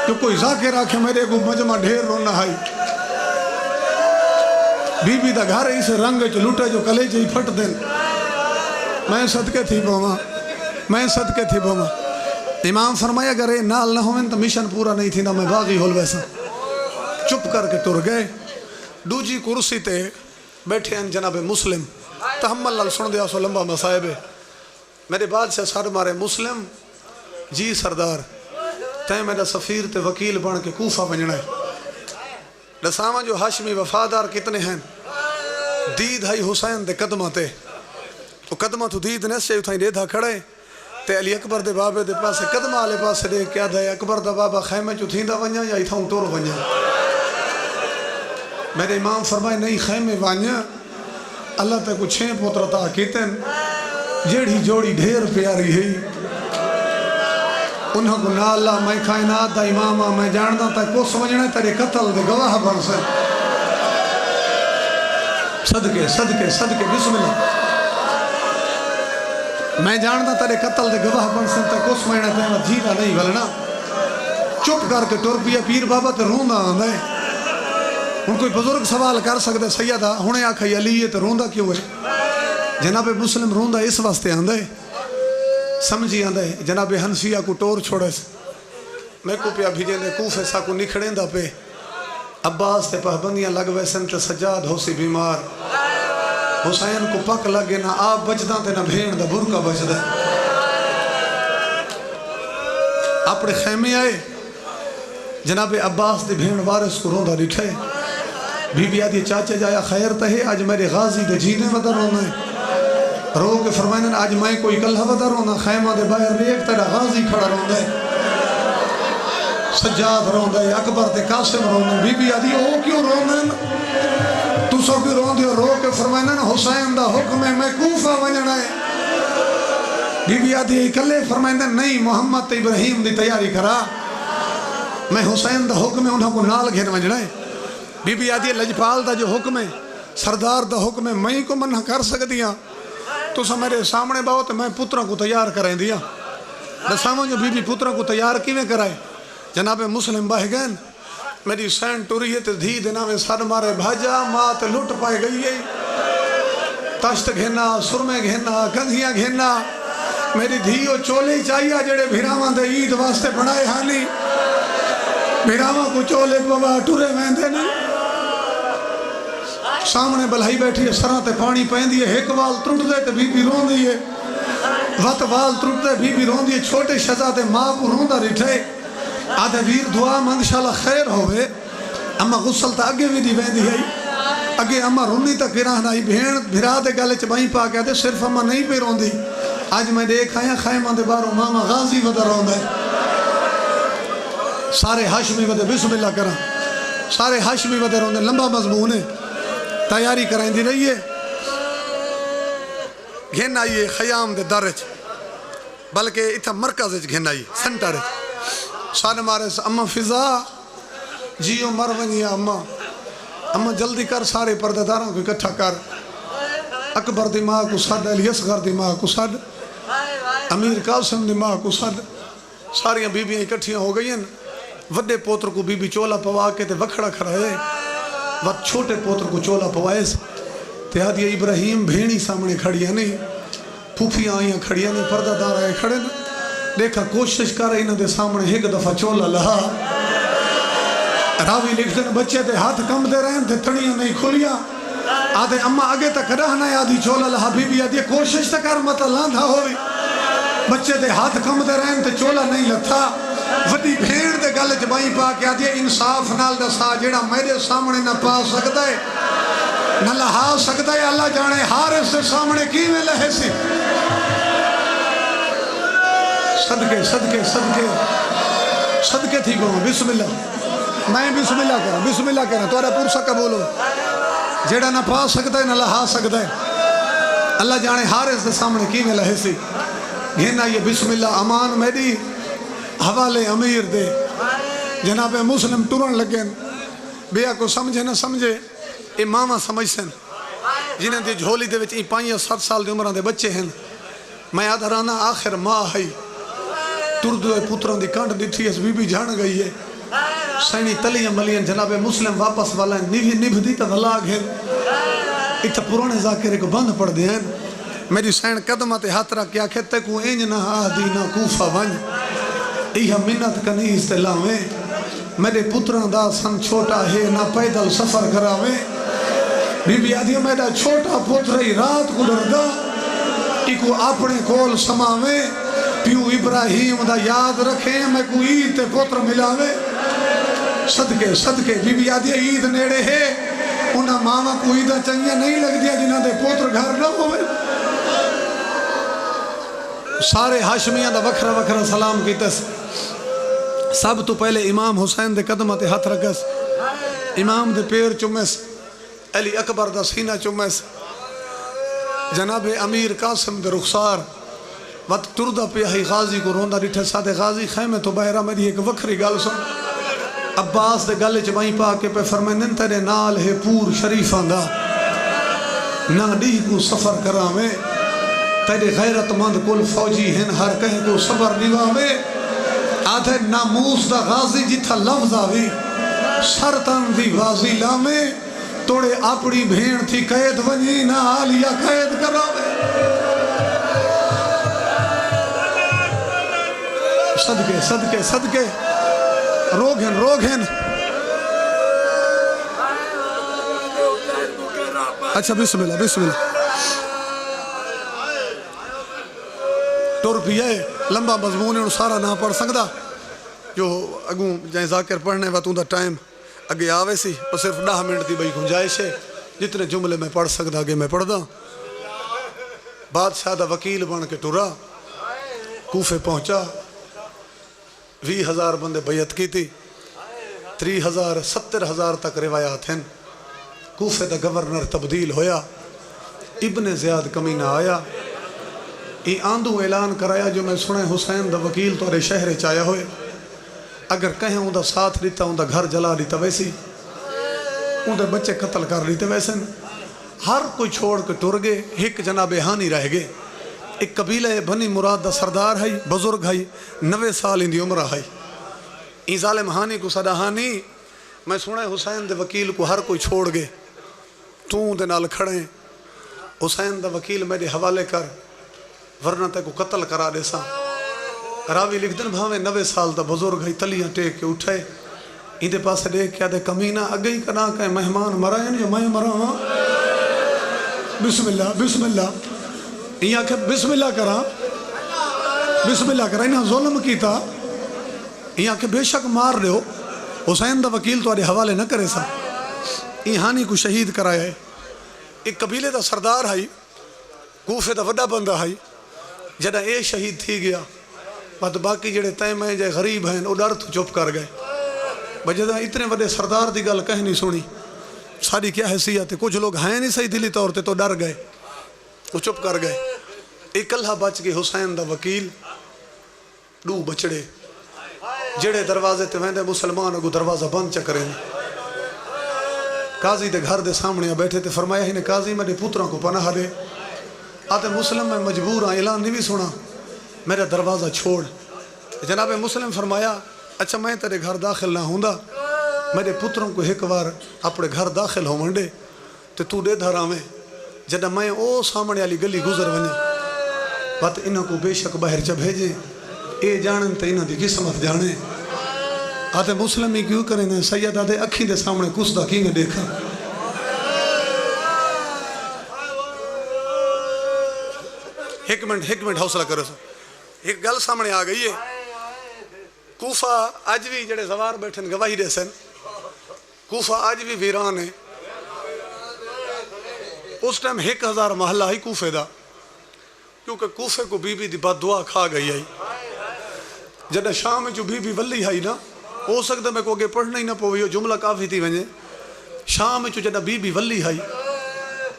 [SPEAKER 2] کہ کوئی ذاکر آکھے میرے کو مجمع ڈھیر رونا ہے. بی بی دا گھر اسے رنگ جو لوٹے جو کلے جو ہی پھٹ دیں. میں صدقے تھی بوما میں صدقے تھی بوما. امام فرمایا اگر اے نال نہ ہوئن تو مشن پورا نہیں تھی نہ میں باغی ہول ویسا. چپ کر کے ٹر گئے. دوجی کرسی تے بیٹھے ہیں جناب مسلم. تحمل لال سن دیا سو لمبا مسائب ہے. میرے بعد سے سر مارے مسلم جی سردار تین میرا سفیر تے وکیل بن کے کوفہ بننا ہے. رسامہ جو ہاشمی وفادار کتنے ہیں. دید ہے حسین دے قدمہ تے تو قدمہ تو دید نے سے اتھائی ریدھا کھڑے تے علی اکبر دے بابے دے پاسے قدمہ آلے پاسے دے کیا دے اکبر دا بابا خیمے چو تھیندہ ونجا یا اتھاؤں ٹور ونجا. میرے امام فرمائے نہیں خیمے ونجا. اللہ تے کو 6 پوترتا کیتن جیڑی جوڑی ڈھیر پیاری ہے. انہوں کو نا اللہ میں کائنات دا امامہ میں جاندہ تا کو سمجھنے تیرے قتل دے گواہ بن سے. صدقے صدقے صدقے بسم اللہ. میں جاندہ تیرے قتل دے گواہ بن سے تا کو سمجھنے تیرے جیدہ نہیں بلنا. چپ کر کے ٹور پیا پیر بابا تے روندہ آندھے. ان کوئی بزرگ سوال کر سکتے سیدہ ہونے آکھائی علی ہے تے روندہ کیوں ہے؟ جناب مسلم روندہ اس واسطے آندھے سمجھی آندھے جناب حنفیہ کو ٹور چھوڑے سے. میں کو پیا بھیجے دے کوفے سا کو نکھڑیں دا پہ عباس تے پہبندیاں لگ ویسن تے سجاد ہو سی بیمار. حسین کو پک لگے نہ آپ بجدہ تے نہ بھین دا برکہ بجدہ. اپنے خیمے آئے جناب عباس دے بھین وارث کو روندہ ڈٹھے. بی بی آدھی چاچے جایا خیر تہے آج میرے غازی دے جینے ودا رونا ہے. رو کے فرمائنن آج میں کوئی کلہ ودا رونا. خیمہ دے باہر ایک تیرا غازی کھڑا رونا ہے. سجاد رونا ہے. اکبر دے قاسم رونا ہے. بی بی آدھی او کیوں رونا ہے؟ تو سو کی رونا ہے. رو کے فرمائنن حسین دا حکم ہے میں کوفہ ونجنا ہے. بی بی آدھی کلے فرمائنن نہیں محمد ابراہیم دی تیاری کرا. میں حسین دا حکم ہے انہوں کو نال گھر ونجنا ہے. بی بی آدھی لجپال دا جو حکم ہے سردار دا حکم ہے میں کو منع کر سکتیاں. تو سا میرے سامنے بہت میں پتروں کو تیار کریں دیا. دساموں جو بی بی پتروں کو تیار کیویں کرائے. جناب مسلم باہ گئن میری سین ٹوری ہے تے دھی دینا میں سر مارے بھاجا ماں تے لٹ پائے گئی ہے. تشت گھنا سرمے گھنا گندھیاں گھنا میری دھی او چولے چاہیے جڑے بھیراواں دے عید واسطے بنائے ہانی. بھراواں کو چولے بابا ٹرے ویندے نے سامنے بلائی بیٹھی ہے سراں تے پانی پیندی ہے ایک وال ٹرٹ دے تے بی بی روندی ہے وقت وال ٹرٹ دے بی بی روندی ہے چھوٹے شہزادے ماں کو روندا رٹھے آدھے ویر دعا مند انشاءاللہ خیر ہوئے اما غسل تا اگے بھی دی ویندی ہے اگے اما رونی تا گراہ نائی بھین بھرا دے گالے چبائیں پا کے دے صرف اما نہیں پہ روندی آج میں دیکھ آیا خیمہ دے بارو ماما غازی ودہ روندے سارے ہاشمی ودہ بسم اللہ کرا سارے ہاشمی ودہ روندے لمبا مضمون ہے تیاری کرائیں دی رہی ہے گھن آئیے خیام دے درج بلکہ اتھا مرکز گھن آئیے سنٹر سارے مارے سے اما فضا جیو مرونی اما جلدی کر سارے پردہ داروں کو اکٹھا کر اکبر دماغ کو صد علی اصغر دماغ کو صد امیر قاسم دماغ کو صد ساریاں بی بیاں اکٹھیاں ہو گئی ہیں وڈے پوتر کو بی بی چولا پوا کے تے وکھڑا کھڑائے وقت چھوٹے پوتر کو چولا پوائے تے آدھی ابراہیم بھینی سامنے کھڑیاں نہیں پھوپیاں آئیاں کھڑیاں نہیں پردہ دار آئے کھڑے نا دیکھا کوشش کر رہی نا دے سامنے ایک دفعہ چولا لہا راوی لکھ دیں بچے دے ہاتھ کم دے رہے ہیں تے تھڑیاں نہیں کھولیاں آدھے اما آگے تک رہنا ہے آدھی چولا لہا بی بی آدھی کوشش تک کر مطا لاندھا ہوئی بچے دے ہاتھ کم دے رہے ہیں تے چولا نہیں لتھا وڈی بھیڑ دے گل جبائیں پا کے آدھی انصاف نال دسا جیڑا میرے سامنے نہ پا سکتا ہے نہ لہا سکتا ہے اللہ جانے حارس سے سامنے کی میں لہے سی صدقے صدقے صدقے صدقے تھی گو بسم اللہ میں بسم اللہ کرنا توڑا پورسا قبول ہو جیڑا نہ پا سکتا ہے نہ لہا سکتا ہے اللہ جانے حارس دے سامنے کی میں لہے سی گھنا یہ بسم اللہ امان میری حوالے امیر دے جناب مسلم ٹورن لگیں بیا کو سمجھے نہ سمجھے اے ماما سمجھ سن جنہیں دے جھولی دے وچ 5-7 سال دے عمران دے بچے ہیں میں آدھرانا آخر ماں ہے تردو پتران دی کانٹ دیتھی اس بی بی جان گئی ہے سینی تلیاں ملیاں جناب مسلم واپس والا نبھ دیتا دلاغ ہے اتھا پرانے ذاکرے کو بند پڑ دے ہیں میری سین قدمہ تے ہاتھ رکھ کیا کہتے کو اینج نہ آدھی نہ کوفہ ونج ایہا منت کنی استعلامے میرے پتران دا سن چھوٹا ہے نہ پیدل سفر کراوے بی بی آدھی میرا چھوٹا پتر ہی رات کو ڈردا ایکو اپنے کول سماوے پیو ابراہیم دا یاد رکھیں میں کو عید تے پتر ملاوے صدقے صدقے بی بی آدھی عید نیڑے ہے انہا ماما کو عیدہ چنگیاں نہیں لگ دیا جنہاں دے پتر گھر نہ ہوئے سارے ہاشمیاں دا وکھرا وکھرا سلام کیتس سب تو پہلے امام حسین دے قدمہ تے ہاتھ رکھس امام دے پیر چمس علی اکبر دا سینہ چمس جناب امیر قاسم دے رخسار وقت تردہ پہ ہی غازی کو روندہ ریٹھے سادے غازی خیمے تو بہرہ میری ایک وکھری گل سن عباس دے گلے چبائیں پاکے پہ فرمائن تیرے نال ہے پور شریفان دا نہ ڈی کو سفر کراوے تیرے غیرت مند کل فوجی ہیں ہر کہیں کو صبر نواوے آدھے ناموس دا غازی جتھا لفظ آوی سرطن دی غازی لامے توڑے اپنی بھیڑ تھی قید ونی نہ آلیا قید کراوے صدقے صدقے صدقے روگھن اچھا بسم اللہ ٹور پیئے لمبا مضمون ہے سارا نہ پڑھ سکتا جو اگوں جائیں ذاکر پڑھنے وقت دا ٹائم اگے آوے سی اور صرف 10 منٹ دی بھئی گنجائش ہے جتنے جملے میں پڑھ سکتا آگے میں پڑھ دا بادشاہ دا وکیل بن کے ٹورا کوفے پہنچا 20,000 بندے بیعت کی تھی 30,000 70,000 تک روایات ہیں کوفے دا گورنر تبدیل ہویا ابن زیاد کمینہ آیا یہ آندھو اعلان کرایا جو میں سنے حسین دا وکیل تو شہر چایا ہوئے اگر کہیں ان دا ساتھ لیتا ان دا گھر جلا لیتا ویسی ان دا بچے قتل کر لیتے ویسے ہر کوئی چھوڑ کے ٹر گئے ایک جناب ہانی رہ گئے ایک قبیلہ بنی مراد دا سردار ہے بزرگ ہے 90 سال اندی عمرہ ہے این ظالم ہانی کو صدا ہانی میں سنے حسین دے وکیل کو ہر کوئی چھوڑ گئے تو دے نال کھڑے حسین دا وکیل میرے حوالے کر ورنہ تے کو قتل کرا دے سا راوی لکھ دن بھاوے 90 سال دا بزرگ ہے تلیاں ٹیک کے اٹھے اندے پاس دیکھ کیا دے کمینہ اگئی کنا کہ مہمان مرائیں جو میں مراں بسم اللہ بسم اللہ یہاں کہ بسم اللہ کراں انہاں ظلم کیتا یہاں کہ بے شک مار دیو حسین دا وکیل تو آدھے حوالے نہ کرے سا یہاں کو شہید کرایا ہے ایک قبیلے دا سردار ہے کوفے دا وڈا بندہ ہے جدہ اے شہید تھی گیا بات باقی جڑے تیمہ ہیں جائے غریب ہیں وہ ڈر تو چپ کر گئے بجدہ اتنے وڈے سردار دی گل کہیں نہیں سنی ساری کیا حیثیت ہے کچھ لوگ ہیں نہیں صحیح دلی طور تے تو ڈر گئے وہ چپ کر گئے ایک اللہ بچ کے حسین دا وکیل دو بچڑے جڑے دروازے تے ویندے مسلمان کو دروازہ بند چکریں قاضی دے گھر دے سامنے بیٹھے تے فرمایا ہی نے قاضی میرے پتروں کو پناہ دے آتے مسلم میں مجبور ہاں اعلان نہیں بھی سنا میرا دروازہ چھوڑ جناب مسلم فرمایا اچھا میں تیرے گھر داخل نہ ہوں میرے پتروں کو ایک بار اپنے گھر داخل ہو منڈے تو تو دے دھرا میں جدہ میں او سامنے والی گلی گزر ونجے بات انہوں کو بے شک باہر چا بھیجے اے جانن تے انہوں دی قسمت جانے آتے مسلم ہی کیوں کریں سید آتے اکھی دے سامنے کس دا کی میں دیکھا ایک منٹ حوصلہ کرو سا ایک گل سامنے آ گئی ہے کوفہ آج بھی جڑے زوار بیٹھن گواہی دے سن کوفہ آج بھی ویران ہے اس ٹائم 1000 محلہ ہی کوفے دا کیونکہ کوفے کو بی بی دی بد دعا کھا گئی ہے جدہ شام جو بی بی ولی ہے نا ہو سکتا میں کو آگے پڑھنا ہی نہ پوئی جملہ کافی تھی ونجے شام جو جدہ بی بی ولی ہے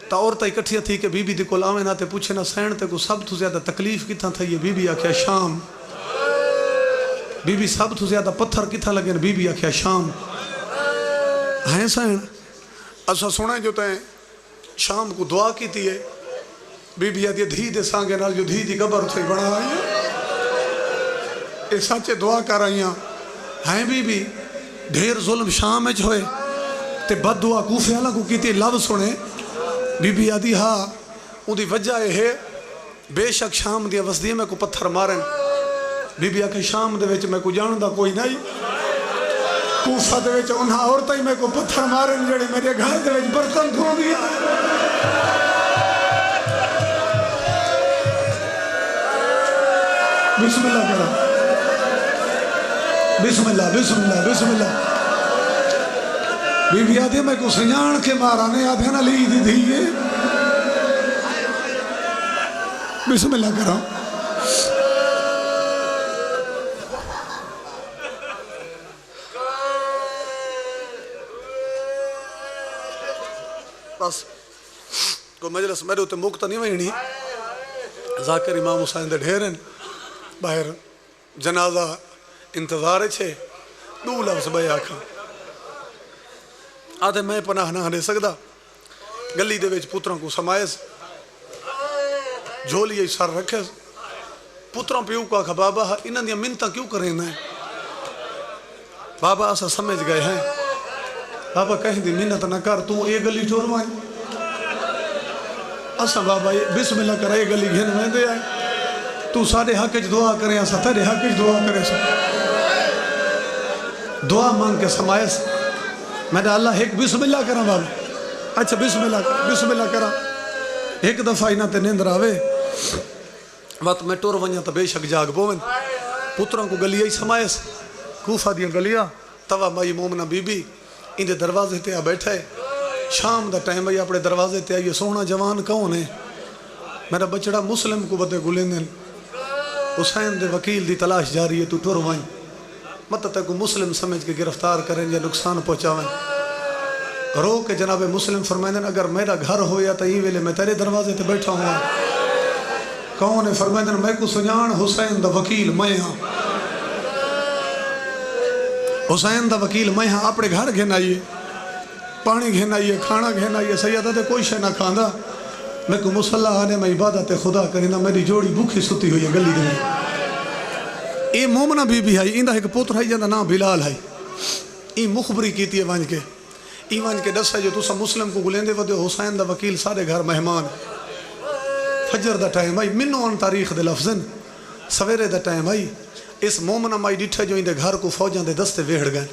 [SPEAKER 2] تا عورتہ اکٹھیا تھی کہ بی بی دی کول آویں نہ تے پوچھے نہ سین تے کو سب تو زیادہ تکلیف کتھاں تھا یہ بی بی آکھیا شام بی بی سب تو زیادہ پتھر کتھاں لگے بی بی آکھیا شام ہیں سین اسا سنے جو تے شام کو دعا کی تھی ہے بی بی آدھی دھی دے سانگے نال جو دھی دی قبر تھی بڑھا آئی ہے اے سچے دعا کر آئی ہیں بی بی ڈھیر ظلم شام اچ ہوئے تے بد دعا کوفے اللہ کو کیتی لب سنے بی بی آدھی ہاں ان دی وجہ ہے بے شک شام دیا وسدی میں کو پتھر مارن بی بی آکھے شام دے وچ میں کو جان دا کوئی نہیں کوفہ دے وچ انہاں عورتاں ہی میں کو پتھر مارن جڑے میرے گھر دے وچ برتن دھو دیا بسم اللہ کرا بسم اللہ بی بی آدھے میں کو سنجان کے مارا نے آدھے نا لی دی دیئے بسم اللہ کرا بس کو مجلس میرے ہوتے موقتا نہیں وینی ذاکر امام حسین دے ڈھیرن باہر جنازہ انتظار چھے دو لفظ بے آکھا آدھے میں پناہ نہ دے سکتا گلی دے ویچ پتروں کو سمائز جھولی یہ سر رکھے پتروں پیو کو آکھا بابا انہاں دیا منتہ کیوں کریں نا بابا اسا سمجھ گئے ہیں بابا کہیں دی منت نہ کر تو اے گلی ٹور مائیں اسا بابا بسم اللہ کر اے گلی گھن میں دے آئے تو سارے حق اچ دعا کریں اسا تیرے حق اچ دعا کریں سا دعا مانگ کے سمائز میں نے اللہ ایک بسم اللہ کرا بابا اچھا بسم اللہ کرا ایک دفعہ ہی نہ تے نیندر آوے وقت میں ٹور ونیا تو بے شک جاگ پوین پتروں کو گلی آئی سمائز کوفہ دیا گلیا توا مائی مومنہ بی بی ان دے دروازے تے آ بیٹھا ہے شام دا ٹائم آئی اپنے دروازے تے آئیے سونا جوان کون ہے میرا بچڑا مسلم کو بدے گلیں دن حسین دے وکیل دی تلاش جاری ہے تو ٹور وائیں مت تے کو مسلم سمجھ کے گرفتار کریں یا نقصان پہنچاویں رو کے جناب مسلم فرمائیں اگر میرا گھر ہویا تو یہ ویلے میں تیرے دروازے تے بیٹھا ہوں کون ہے فرمائیں میں کو سنجان حسین دا وکیل میں ہاں حسین دا وکیل میں ہاں اپنے گھر گھن آئیے پانی گھن آئیے کھانا گھن آئیے سیدہ تے کوئی شے نہ کھاندا میں کو مسلح آنے میں عبادت خدا کرینا میری جوڑی بھوکھی ستی ہوئی ہے گلی دے اے مومنہ بی بی ہے اندہ ایک پوتر ہے جندہ نام بلال ہے ای مخبری کیتی ہے وانج کے ای وانج کے دس ہے جو تو سب مسلم کو گلیں دے ودے حسین دا وکیل سارے گھر مہمان فجر دا ٹائم آئی منو ان تاریخ دے لفظن سویرے دا ٹائم آئی اس مومنہ مائی ڈٹھے جو اندے گھر کو فوجان دے دستے ویڑ گئے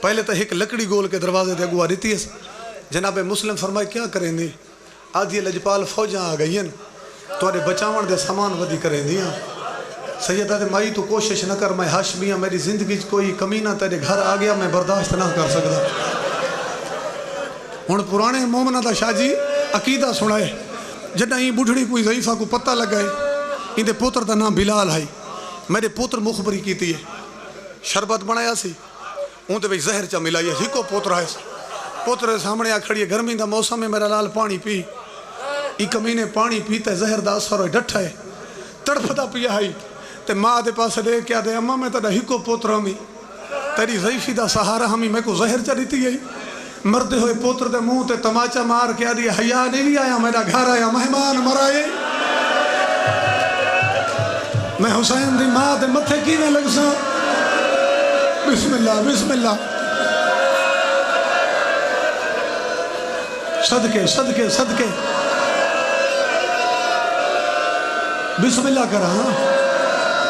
[SPEAKER 2] پہلے تو ایک لکڑی گول کے دروازے تے اگوا دیتی ہے. جناب مسلم فرمائے کیا کریں دی؟ آدھی لجپال فوجاں آ گئی ہیں تو بچاون دے سامان ودی کریں دیاں. سیدہ دے مائی تو کوشش نہ کر، میں ہاشمی ہاں، میری زندگی کوئی کمینہ تیرے گھر آ گیا میں برداشت نہ کر سکتا. ہن پرانے مومنہ دا شاہ جی عقیدہ سنائے. جدہ ہی بڑھڑی کوئی ضعیفہ کو پتہ لگائے ان دے پوتر دا نام بلال ہے. میرے پوتر مخبری کیتی ہے، شربت بنایا سی اون تے بھئی زہر چا ملائی ہے. ہکو پوتر ہے، پوتر سامنے آ کھڑی ہے. گرمی دا موسم میں میرا لال پانی پی. ایک کمینے پانی پیتا ہے، زہر دا اثر ہوئے ڈٹھا ہے، تڑپتا پیا ہے. تے ماں دے پاس دے کیا دے اماں میں تڑا ہکو پوتر ہمی تیری ضعیفی دا سہارا ہمی میں کو زہر چا دیتی ہے. مردے ہوئے پوتر دے منہ تے تماچا مار کے آدھی حیا نہیں آیا میرا گھر آیا مہمان مرائے. میں حسین دی ماں دے متھے کیویں لگ سا. بسم اللہ بسم اللہ. صدقے صدقے صدقے بسم اللہ کرا.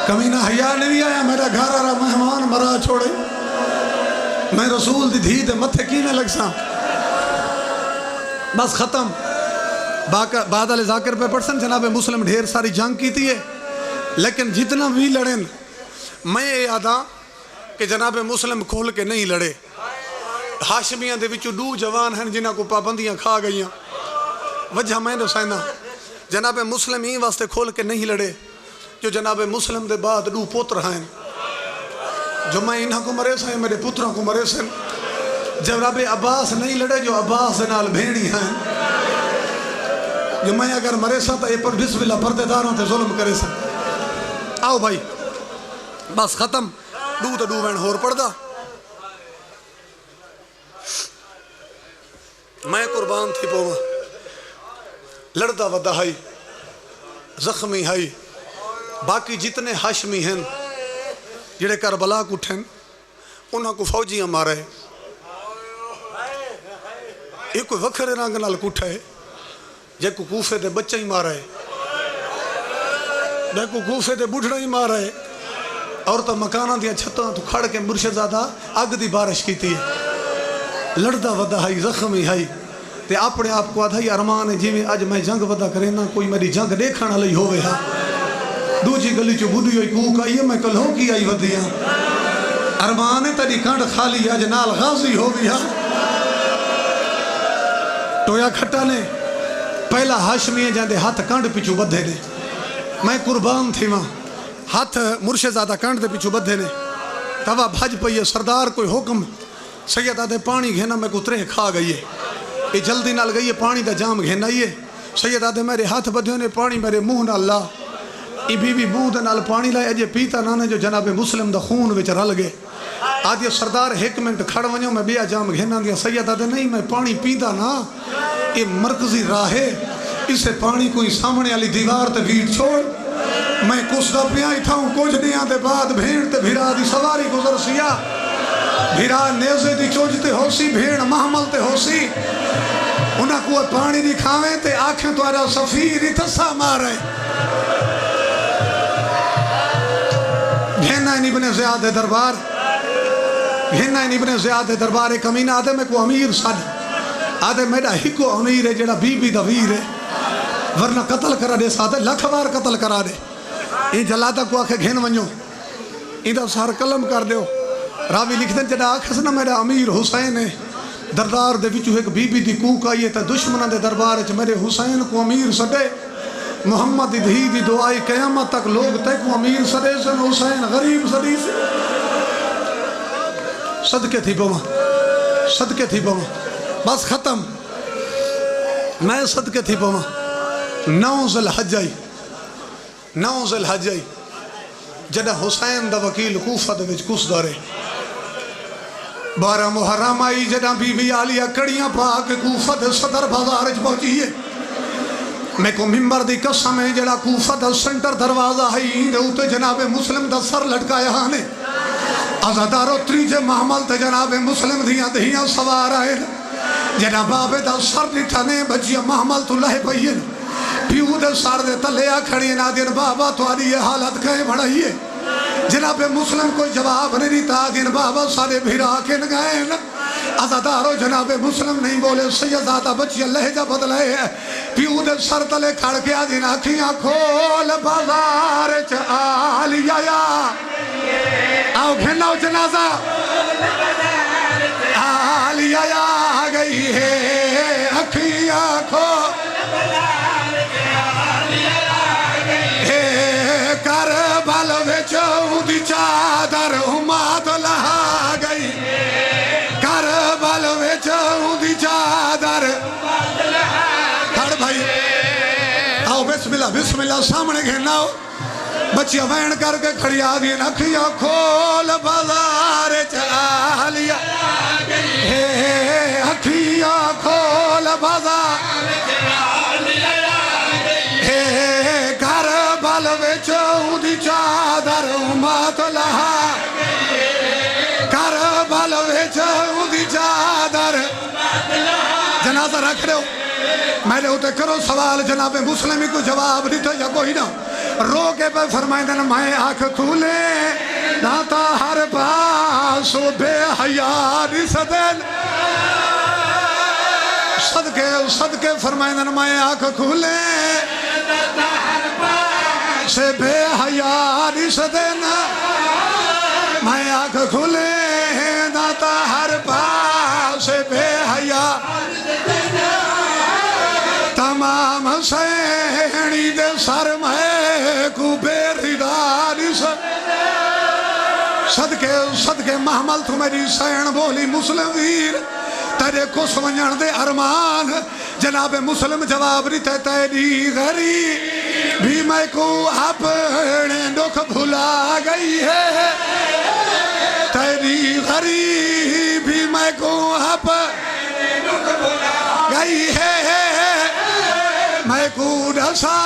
[SPEAKER 2] کمینہ حیا نہیں آیا میرا گھر آ رہا مہمان مرا چھوڑے. میں رسول دی دھی دے متھے کیویں لگ سا. بس ختم. بعد علی ذاکر پہ پڑھسن جناب مسلم ڈھیر ساری جنگ کیتی ہے لیکن جتنا بھی لڑیں میں یہ یادا کہ جناب مسلم کھول کے نہیں لڑے. ہاشمیاں دے وچوں دو جوان ہیں جنہاں کو پابندیاں کھا گئیاں. وجہ میں نے سائنا جناب مسلم ہی واسطے کھول کے نہیں لڑے جو جناب مسلم دے بعد دو پوتر ہیں جو میں انہاں کو مرے سائیں میرے پتروں کو مرے سائیں. جناب عباس نہیں لڑے جو عباس دے نال بھیڑی ہیں جو میں اگر مرے سا تو اے پر بسم اللہ پردے داروں تے ظلم کرے سا. آؤ بھائی بس ختم. دو تو دو وین ہور پڑھ دا. میں قربان تھی پوما لڑدا ودا ہائی زخمی ہائی. باقی جتنے ہاشمی ہیں جڑے کربلا کو اٹھیں انہاں کو فوجیاں مارے. ایک کوئی وکھرے رنگ نال کٹھا ہے جے کو کوفے دے بچہ ہی مارا ہے جے کو کوفے دے بڑھڑا ہی مارا ہے. اور تو مکانہ دیا چھتوں تو کھڑ کے مرشد زادہ اگ دی بارش کیتی ہے. لڑدا ودا ہائی زخمی ہائی تے اپنے آپ کو آدھائی ارمان ہے جی آج میں جنگ ودا کرے نا کوئی میری جنگ دیکھانا لئی ہوئے ہاں. دو جی گلی چو بودی ہوئی کوک آئی ہے میں کل ہو کی آئی ودیاں. ارمان ہے تیری کانڈ خالی آج نال غازی ہوئی ہاں. ٹویا کھٹا نے پہلا ہاشمی ہے جاندے ہاتھ کانڈ پیچھو بدھے نے. میں قربان تھی ماں ہاتھ مرشد زادہ کانڈ دے پیچھو بدھے نے. توا بھاج پئیے سردار کوئی حکم سید آدھے پانی گھینا میں کو ترے کھا گئی ہے. یہ جلدی نال گئی ہے پانی دا جام گھینا ہی ہے. سید آدھے میرے ہاتھ بدھے نے پانی میرے منہ نال لا. ای بی بی منہ دے نال پانی لائے اجے پیتا نانے جو جناب مسلم دا خون وچ رل گئے. آدھے سردار ایک منٹ کھڑ ونجو میں بیا جام گھینا دیا. سید آدھے نہیں میں پانی پیتا نا یہ مرکزی راہ ہے اسے پانی کوئی سامنے والی دیوار تے ویٹ چھوڑ. میں کس دا پیا ہی تھا ہوں کچھ دیاں دے بعد بھیڑ تے بھیرا دی سواری گزر سیا. بھیرا نیزے دی چوجتے ہو سی بھیڑ محمل تے ہو سی. انہاں کو پانی دی کھاویں تے آنکھیں تو آرہا سفیر ہی تسا مارے. گھینا ان ابن زیاد دربار گھینا ان ابن زیاد دربار ایک امین آدھے میں کو امیر سادھ آدھے میڈا ہکو امیر ہے جڑا بی بی دا ویر ہے ورنہ قتل کرا دے سادھے لکھ بار قتل کرا دے. این جلاتا کو آکھے گھین ونجو این دا سار قلم کر دیو. راوی لکھ دیں جڑا آکھے سنا میرا امیر حسین ہے دردار دے وچو ایک بی بی دی کوک آئیے تا دشمنہ دے دربار ہے میرے حسین کو امیر سدے. محمد دھی دی دعائی قیامت تک لوگ تے کو امیر سدے سن حسین غریب سدی سے. صدقے تھی بما صدقے تھی بما بس ختم. میں صدقے تھی بما 9 ذی الحج آئی 9 ذی الحج آئی جڑا حسین دا وکیل کوفہ دے وچ کس دارے. 12 محرم آئی جڑا بی بی عالیہ کڑیاں پاک کوفہ دے صدر بازار وچ پہنچی ہے. میں کو ممبر دی قسم ہے جڑا کوفہ دا سنٹر دروازہ ہے دے اوتے جناب مسلم دا سر لٹکایا ہانے. آزادارو تریجے محمل تے جناب مسلم دھیاں سوار آئے جناب بابے دا سر نٹھانے بچیا محمل تو لہ پئیے پیو دے سار دے تلیا کھڑی نادین بابا تو آدھی یہ حالت کہیں بڑھائیے جناب مسلم کوئی جواب نہیں دیتا دن بابا سارے بھیرا کن گئے ازادارو جناب مسلم نہیں بولے سیدادہ بچی لہجہ بدلے پیو دے سر تلے کھڑ کے آدین آنکھیاں کھول بازار چالی آیا آؤ گھناؤ جنازہ آلی آیا گئی ہے آنکھیاں کھول کربل وچ اودی چادر اماد لہا گئی کربل وچ اودی چادر کھڑ بھائی آؤ بسم اللہ سامنے گھناؤ بچیاں وین کر کے کھڑی آدھی نکھیاں کھول بازار چالیا اکھیاں کھول بازار کربل وچ اودی چادر اماد لہا کربل وچ اودی چادر جنازہ رکھ رہے ہو میں نے ہوتے کرو سوال جناب مسلمی کو جواب دیتا یا کوئی نہ رو کے پہ فرمائیں دینا میں آنکھ کھولے داتا ہر پاسو بے حیاری صدن صدقے فرمائیں دینا میں آنکھ کھولے سے بے حیاری صدن میں آنکھ کھولے داتا ہر پاس بے حیاری تمام سینی دے سر میں کو بے رداری صدقے محمل تو میری سین بولی مسلم ویر تیرے کو سمجھن دے ارمان جناب مسلم جواب دیتے تیری غری بھی میں کو اپنے دکھ بھلا گئی ہے تیری غری بھی میں کو اپنے دکھ بھلا گئی ہے میں کو ڈسا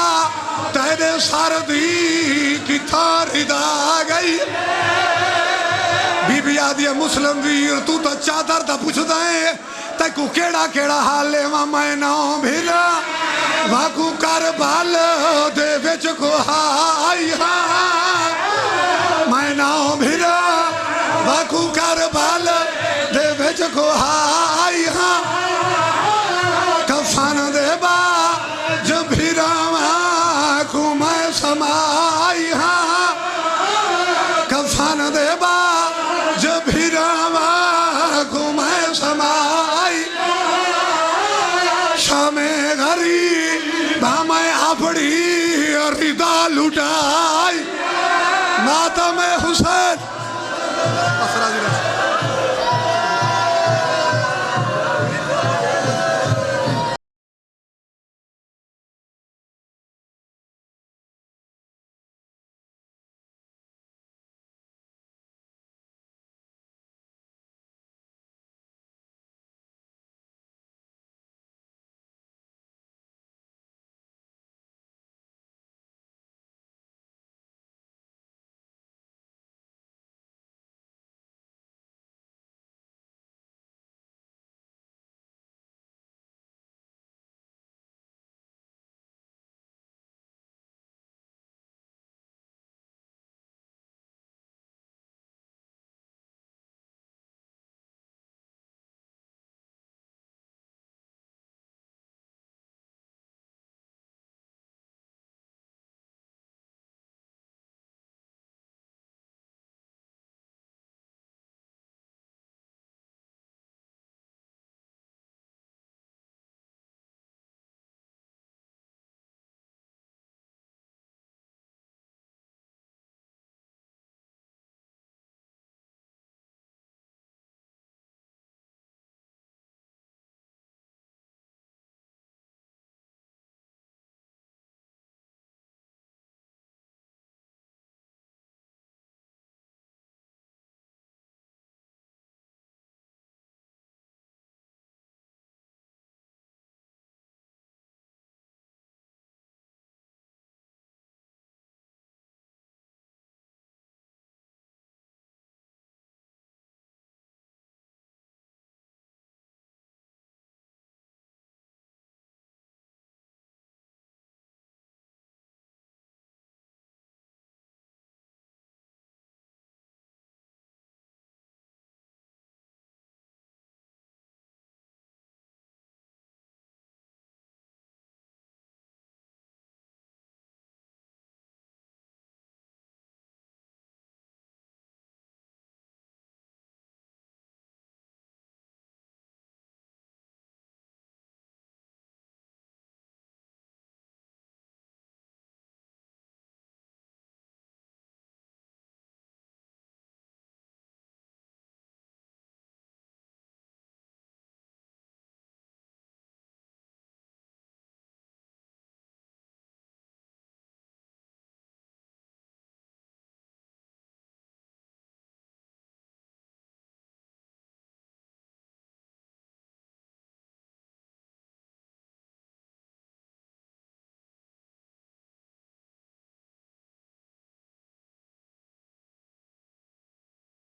[SPEAKER 2] تیرے سردی کی تھاری دا گئی بی بی آدھی مسلم ویر تو چادر دا پوچھ دائیں تے کو کیڑا کیڑا حالے میں ناؤں بھیلا واکو کربل دے وچ کو آئی میں ناؤں بھیلا واکو کربل دے وچ کو آئی کفن دے با جب بھیرا کو میں سمائی کفن دے با جب بھیرا کو میں سمائی شام غریب میں اپنی ردا لٹائی ماتم حسین